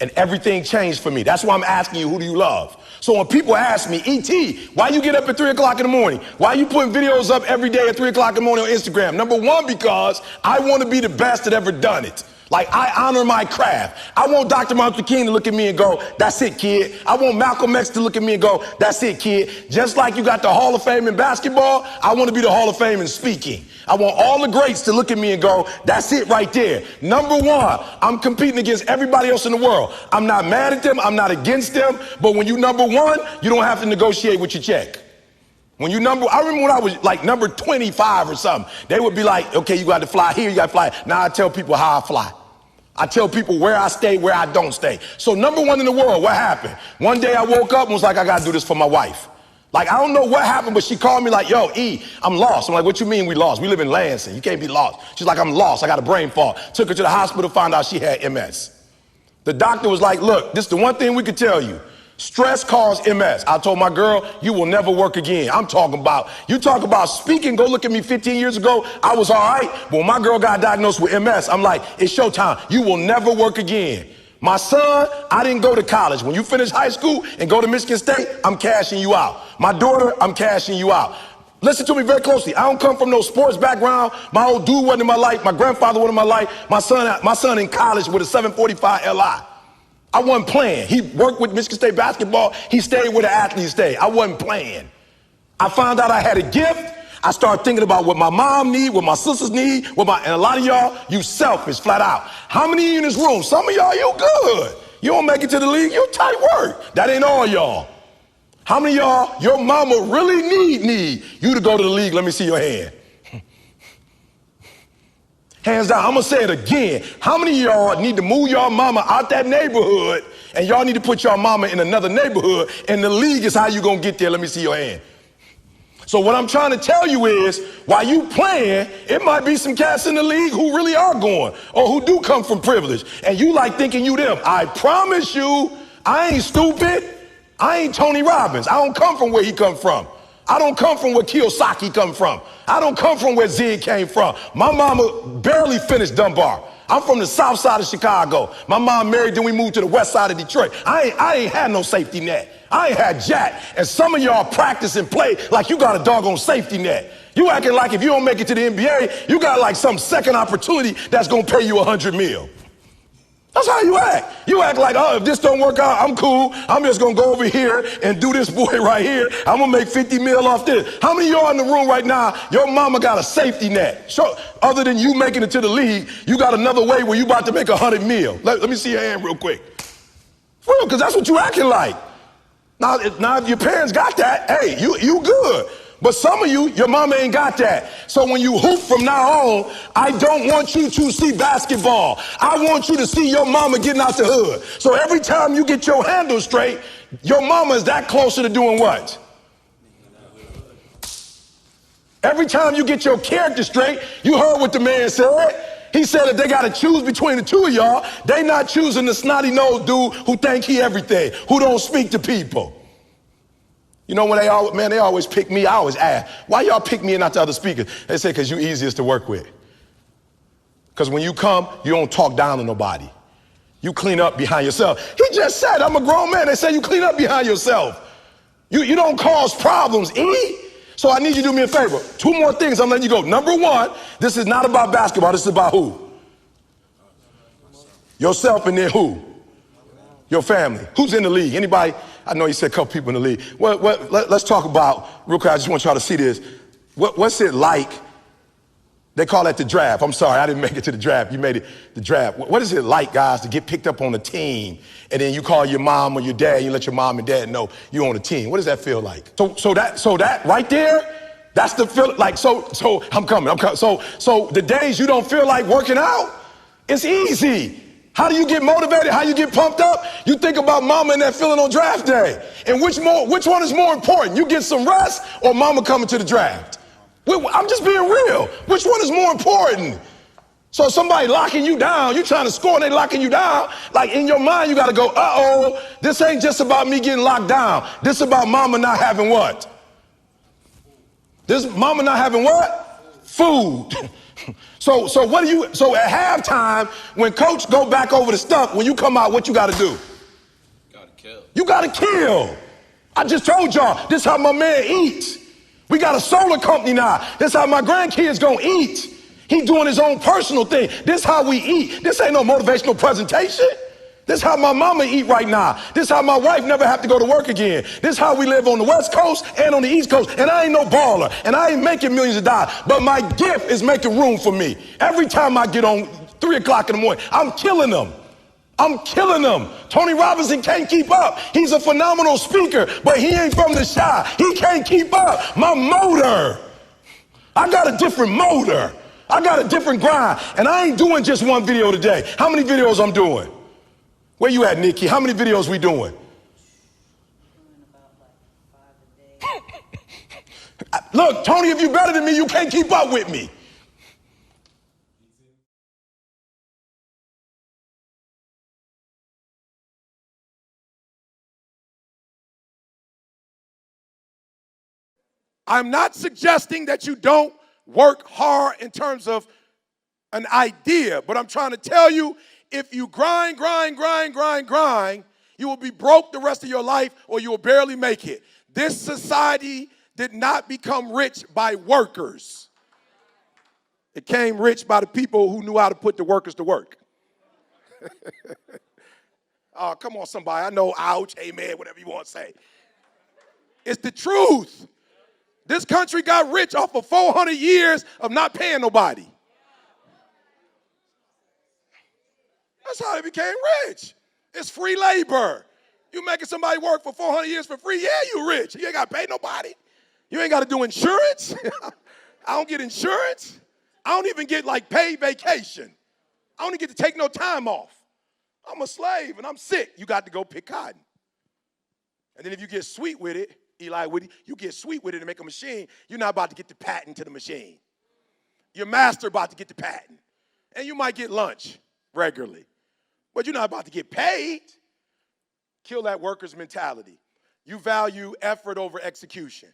and everything changed for me. That's why I'm asking you, who do you love? So when people ask me, E.T., why you get up at 3 o'clock in the morning? Why you putting videos up every day at 3 o'clock in the morning on Instagram? Number 1, because I want to be the best that ever done it. Like, I honor my craft. I want Dr. Martin Luther King to look at me and go, that's it, kid. I want Malcolm X to look at me and go, that's it, kid. Just like you got the Hall of Fame in basketball, I want to be the Hall of Fame in speaking. I want all the greats to look at me and go, that's it right there. Number 1, I'm competing against everybody else in the world. I'm not mad at them. I'm not against them. But when you number 1, you don't have to negotiate with your check. When you I remember when I was like number 25 or something, they would be like, okay, you got to fly here, you got to fly. Now I tell people how I fly. I tell people where I stay, where I don't stay. So number 1 in the world, what happened? One day I woke up and was like, I got to do this for my wife. Like, I don't know what happened, but she called me like, yo, E, I'm lost. I'm like, what you mean we lost? We live in Lansing. You can't be lost. She's like, I'm lost. I got a brain fog. Took her to the hospital, found out she had MS. The doctor was like, look, this is the one thing we could tell you. Stress caused MS. I told my girl, you will never work again. I'm talking about, you talk about speaking, go look at me 15 years ago. I was all right. But when my girl got diagnosed with MS, I'm like, it's showtime. You will never work again. My son, I didn't go to college. When you finish high school and go to Michigan State, I'm cashing you out. My daughter, I'm cashing you out. Listen to me very closely. I don't come from no sports background. My old dude wasn't in my life. My grandfather wasn't in my life. My son in college with a 745 LI. I wasn't playing. He worked with Michigan State basketball. He stayed where the athletes stayed. I wasn't playing. I found out I had a gift. I started thinking about what my mom need, what my sisters need, and a lot of y'all, you selfish, flat out. How many of you in this room? Some of y'all, you good. You don't make it to the league, you tight work. That ain't all y'all. How many of y'all, your mama really need you to go to the league? Let me see your hand. Hands down, I'm gonna say it again. How many of y'all need to move your mama out that neighborhood and y'all need to put your mama in another neighborhood and the league is how you gonna get there? Let me see your hand. So what I'm trying to tell you is, while you playing, it might be some cats in the league who really are going, or who do come from privilege, and you like thinking you them. I promise you, I ain't stupid. I ain't Tony Robbins. I don't come from where he come from. I don't come from where Kiyosaki come from. I don't come from where Zig came from. My mama barely finished Dunbar. I'm from the south side of Chicago. My mom married, then we moved to the west side of Detroit. I ain't had no safety net. I ain't had jack. And some of y'all practice and play like you got a doggone safety net. You acting like if you don't make it to the NBA, you got like some second opportunity that's gonna pay you $100 million. That's how you act. You act like, oh, if this don't work out, I'm cool. I'm just gonna go over here and do this boy right here. I'm gonna make 50 mil off this. How many of y'all in the room right now, your mama got a safety net? Sure, other than you making it to the league, you got another way where you about to make 100 mil. Let me see your hand real quick. For real, because that's what you acting like. Now, if your parents got that, hey, you good. But some of you, your mama ain't got that. So when you hoop from now on, I don't want you to see basketball. I want you to see your mama getting out the hood. So every time you get your handle straight, your mama is that closer to doing what? Every time you get your character straight, you heard what the man said. He said that they got to choose between the two of y'all. They not choosing the snotty-nosed dude who think he everything, who don't speak to people. You know, when they always pick me, I always ask, why y'all pick me and not the other speakers? They say, because you easiest to work with. Because when you come, you don't talk down to nobody. You clean up behind yourself. He just said, I'm a grown man. They say you clean up behind yourself. You don't cause problems, E. So I need you to do me a favor. 2 more things, I'm letting you go. Number 1, this is not about basketball. This is about who? Yourself, and then who? Your family. Who's in the league? Anybody? I know you said a couple people in the league. Let's talk about, real quick, I just want y'all to see this. What's it like? They call that the draft. I'm sorry, I didn't make it to the draft. You made it the draft. What is it like, guys, to get picked up on a team and then you call your mom or your dad, you let your mom and dad know you're on a team? What does that feel like? So that right there, that's the feel. Like, so I'm coming. So the days you don't feel like working out, it's easy. How do you get motivated? How you get pumped up? You think about mama and that feeling on draft day. And which one is more important? You get some rest or mama coming to the draft? I'm just being real. Which one is more important? So somebody locking you down, you trying to score and they locking you down. Like in your mind, you got to go, uh-oh, this ain't just about me getting locked down. This is about mama not having what? This mama not having what? Food. So at halftime, when coach go back over the stuff, when you come out, what you got to do?
Gotta kill.
You got to kill. I just told y'all, this is how my man eats. We got a solar company now. This is how my grandkids gonna eat. He doing his own personal thing. This is how we eat. This ain't no motivational presentation. This is how my mama eat right now. This is how my wife never have to go to work again. This is how we live on the West Coast and on the East Coast. And I ain't no baller. And I ain't making millions of dollars. But my gift is making room for me. Every time I get on 3 o'clock in the morning, I'm killing them. I'm killing them. Tony Robinson can't keep up. He's a phenomenal speaker, but he ain't from the shy. He can't keep up. My motor. I got a different motor. I got a different grind. And I ain't doing just one video today. How many videos I'm doing? Where you at, Nikki? How many videos we doing? Look, Tony, if you're better than me, you can't keep up with me.
I'm not suggesting that you don't work hard in terms of an idea, but I'm trying to tell you, if you grind, you will be broke the rest of your life or you will barely make it. This society did not become rich by workers. It came rich by the people who knew how to put the workers to work. Oh, come on, somebody. I know, ouch, amen, whatever you want to say. It's the truth. This country got rich off of 400 years of not paying nobody. That's how they became rich. It's free labor. You making somebody work for 400 years for free? Yeah, you rich. You ain't got to pay nobody. You ain't got to do insurance. I don't get insurance. I don't even get like paid vacation. I don't even get to take no time off. I'm a slave and I'm sick. You got to go pick cotton. And then if you get sweet with it, Eli Whitty, you get sweet with it and make a machine, you're not about to get the patent to the machine. Your master about to get the patent. And you might get lunch regularly. But you're not about to get paid. Kill that worker's mentality. You value effort over execution.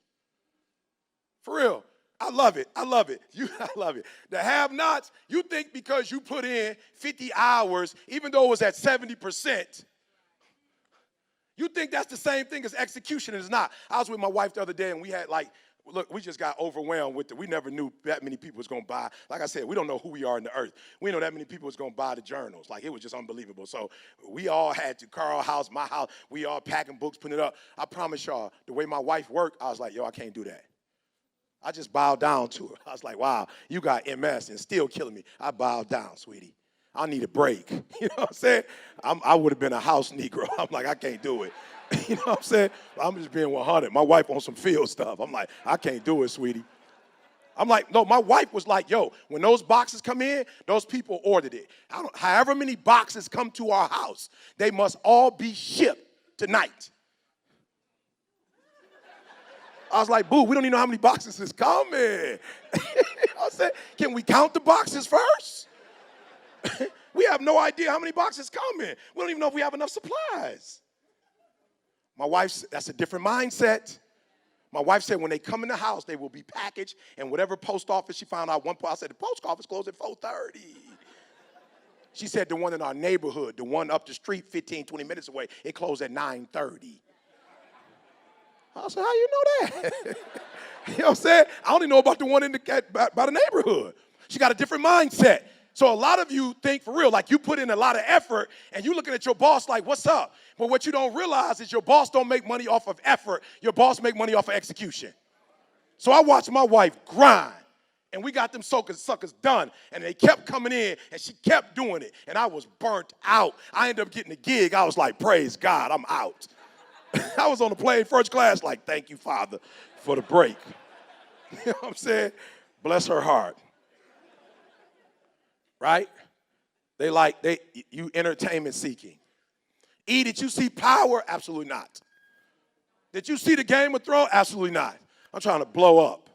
For real. I love it. I love it. I love it. The have-nots, you think because you put in 50 hours, even though it was at 70%, you think that's the same thing as execution, and it's not. I was with my wife the other day, and we had look, we just got overwhelmed with it. We never knew that many people was going to buy. Like I said, we don't know who we are in the earth. We know that many people was going to buy the journals. Like, it was just unbelievable. So we all had to, Carl's house, my house, we all packing books, putting it up. I promise y'all, the way my wife worked, I was like, yo, I can't do that. I just bowed down to her. I was like, wow, you got MS and still killing me. I bowed down, sweetie. I need a break. You know what I'm saying? I would have been a house Negro. I'm like, I can't do it. You know what I'm saying? I'm just being 100. My wife on some field stuff. I'm like, I can't do it, sweetie. I'm like, no, my wife was like, yo, when those boxes come in, those people ordered it. However many boxes come to our house, they must all be shipped tonight. I was like, boo, we don't even know how many boxes is coming. I said, can we count the boxes first? We have no idea how many boxes coming. We don't even know if we have enough supplies. My wife, that's a different mindset. My wife said when they come in the house, they will be packaged, and whatever post office she found out one point, I said, the post office closed at 4:30. She said the one in our neighborhood, the one up the street 15, 20 minutes away, it closed at 9:30. I said, how you know that? You know what I'm saying? I only know about the one by the neighborhood. She got a different mindset. So a lot of you think for real, like you put in a lot of effort and you looking at your boss like, what's up? But what you don't realize is your boss don't make money off of effort. Your boss make money off of execution. So I watched my wife grind, and we got them suckers done, and they kept coming in, and she kept doing it, and I was burnt out. I ended up getting a gig. I was like, praise God, I'm out. I was on the plane first class like, thank you, Father, for the break. You know what I'm saying? Bless her heart. Right? You entertainment seeking. E, did you see Power? Absolutely not. Did you see the Game of Thrones? Absolutely not. I'm trying to blow up.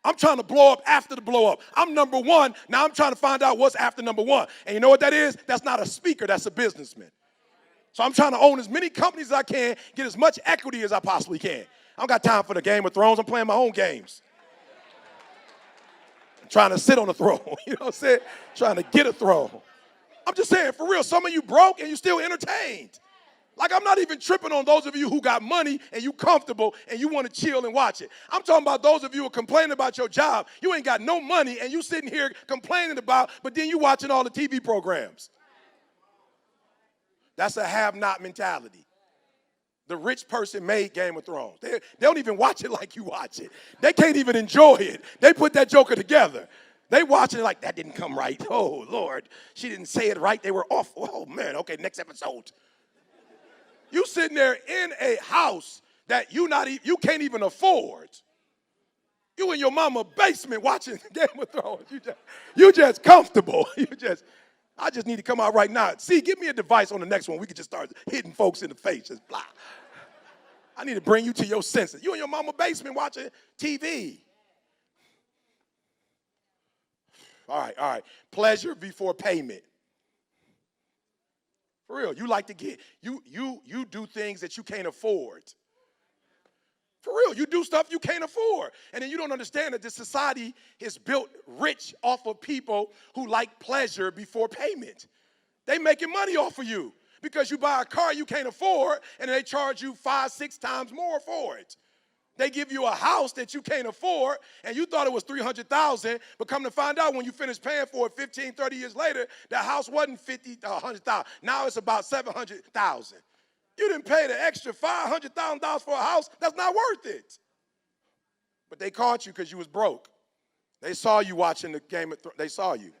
I'm trying to blow up after the blow up. I'm number one. Now I'm trying to find out what's after number one. And you know what that is? That's not a speaker. That's a businessman. So I'm trying to own as many companies as I can, get as much equity as I possibly can. I don't got time for the Game of Thrones. I'm playing my own games. Trying to sit on a throne, you know what I'm saying? Trying to get a throne. I'm just saying, for real, some of you broke and you still entertained. Like, I'm not even tripping on those of you who got money and you comfortable and you want to chill and watch it. I'm talking about those of you who are complaining about your job. You ain't got no money and you sitting here complaining about, but then you watching all the TV programs. That's a have-not mentality. The rich person made Game of Thrones. They don't even watch it like you watch it. They can't even enjoy it. They put that joker together. They watch it like, that didn't come right. Oh, Lord, she didn't say it right. They were off. Oh, man, okay, next episode. You sitting there in a house that you can't even afford. You in your mama basement watching Game of Thrones. You just comfortable. I just need to come out right now. See, give me a device on the next one. We could just start hitting folks in the face. Just blah. I need to bring you to your senses. You in your mama basement watching TV. All right. Pleasure before payment. For real, you like to get, you do things that you can't afford. For real, you do stuff you can't afford. And then you don't understand that this society is built rich off of people who like pleasure before payment. They making money off of you because you buy a car you can't afford and they charge you 5, 6 times more for it. They give you a house that you can't afford and you thought it was $300,000, but come to find out when you finish paying for it 15, 30 years later, that house wasn't $50,000, $100,000. Now it's about $700,000. You didn't pay the extra $500,000 for a house. That's not worth it. But they caught you because you was broke. They saw you watching the Game of Thrones. They saw you.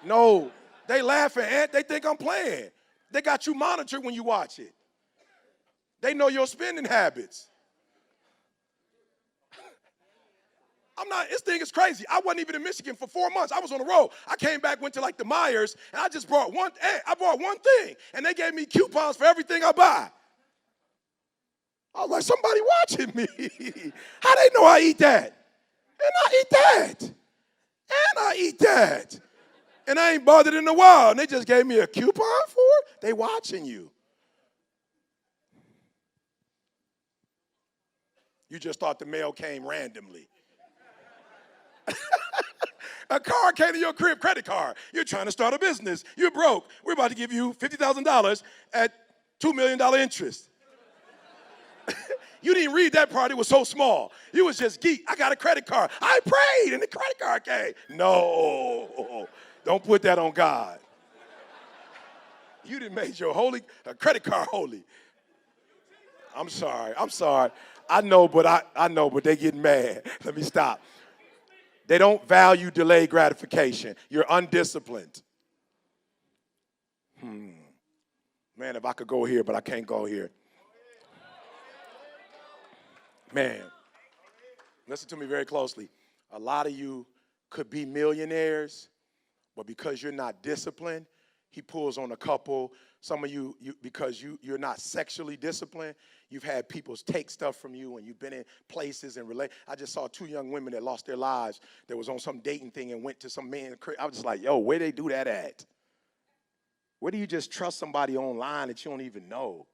No, they laughing, Aunt. They think I'm playing. They got you monitored when you watch it. They know your spending habits. This thing is crazy. I wasn't even in Michigan for 4 months. I was on the road. I came back, went to like the Myers, and I just brought one thing, and they gave me coupons for everything I buy. I was like, somebody watching me. How they know I eat that? And I eat that. And I eat that. And I ain't bothered in a while. And they just gave me a coupon for it. They watching you. You just thought the mail came randomly. A car came to your crib, credit card. You're trying to start a business. You're broke. We're about to give you $50,000 at $2 million interest. You didn't read that part. It was so small. You was just geek. I got a credit card. I prayed and the credit card came. No, don't put that on God. You didn't make your credit card holy. I'm sorry. I know, but they getting mad. Let me stop. They don't value delayed gratification. You're undisciplined. Man, if I could go here, but I can't go here. Man, listen to me very closely. A lot of you could be millionaires, but because you're not disciplined, he pulls on a couple. Some of you because you're not sexually disciplined, you've had people take stuff from you and you've been in places and relate. I just saw 2 young women that lost their lives that was on some dating thing and went to some man. I was just like, yo, where they do that at? Where do you just trust somebody online that you don't even know?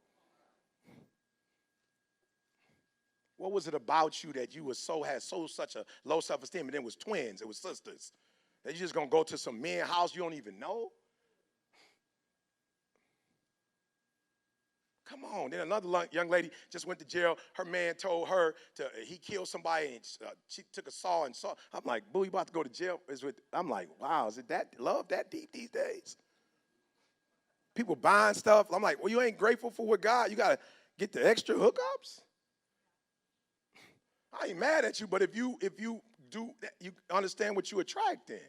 What was it about you that you had such a low self-esteem? And then it was twins, it was sisters. That you just gonna go to some man's house you don't even know? Come on. Then another young lady just went to jail. Her man told her he killed somebody and she took a saw and saw. I'm like, boo, you about to go to jail? I'm like, wow, is it that love that deep these days? People buying stuff. I'm like, well, you ain't grateful for what God, you got to get the extra hookups? I ain't mad at you, but if you do that, you understand what you attracting.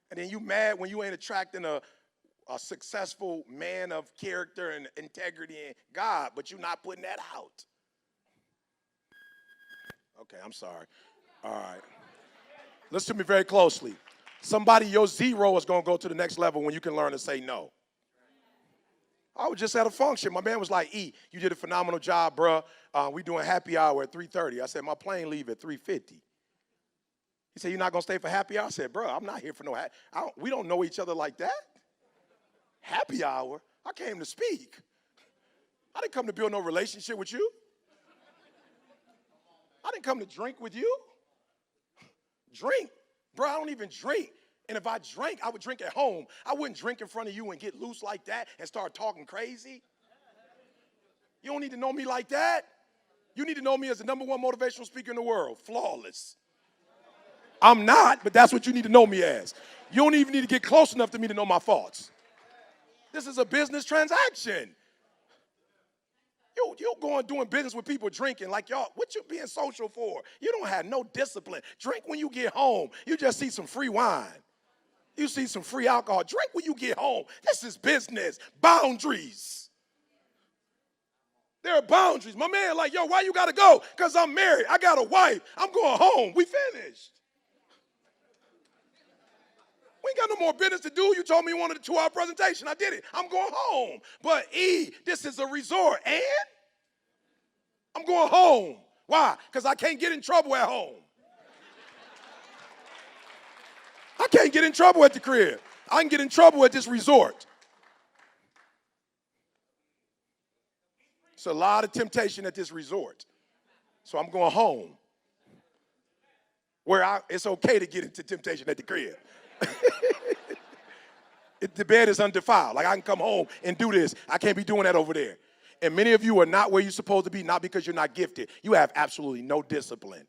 And then you mad when you ain't attracting a successful man of character and integrity and God, but you're not putting that out. Okay, I'm sorry. All right. Listen to me very closely. Your zero is going to go to the next level when you can learn to say no. I was just at a function. My man was like, E, you did a phenomenal job, bruh. We doing happy hour at 3:30. I said, my plane leave at 3:50. He said, you're not going to stay for happy hour? I said, bruh, I'm not here for no happy hour. We don't know each other like that. Happy hour? I came to speak. I didn't come to build no relationship with you. I didn't come to drink with you. Drink? Bro, I don't even drink. And if I drank, I would drink at home. I wouldn't drink in front of you and get loose like that and start talking crazy. You don't need to know me like that. You need to know me as the #1 motivational speaker in the world. Flawless. I'm not, but that's what you need to know me as. You don't even need to get close enough to me to know my faults. This is a business transaction. You going doing business with people drinking like y'all. What you being social for? You don't have no discipline. Drink when you get home. You just see some free wine. You see some free alcohol. Drink when you get home. This is business. Boundaries. There are boundaries. My man like, yo, why you got to go? Because I'm married. I got a wife. I'm going home. We finished. We ain't got no more business to do. You told me you wanted a 2-hour presentation. I did it. I'm going home. But this is a resort. And I'm going home. Why? Because I can't get in trouble at home. I can't get in trouble at the crib. I can get in trouble at this resort. It's a lot of temptation at this resort. So I'm going home, where it's okay to get into temptation at the crib. The bed is undefiled. Like, I can come home and do this. I can't be doing that over there. And many of you are not where you're supposed to be, not because you're not gifted. You have absolutely no discipline.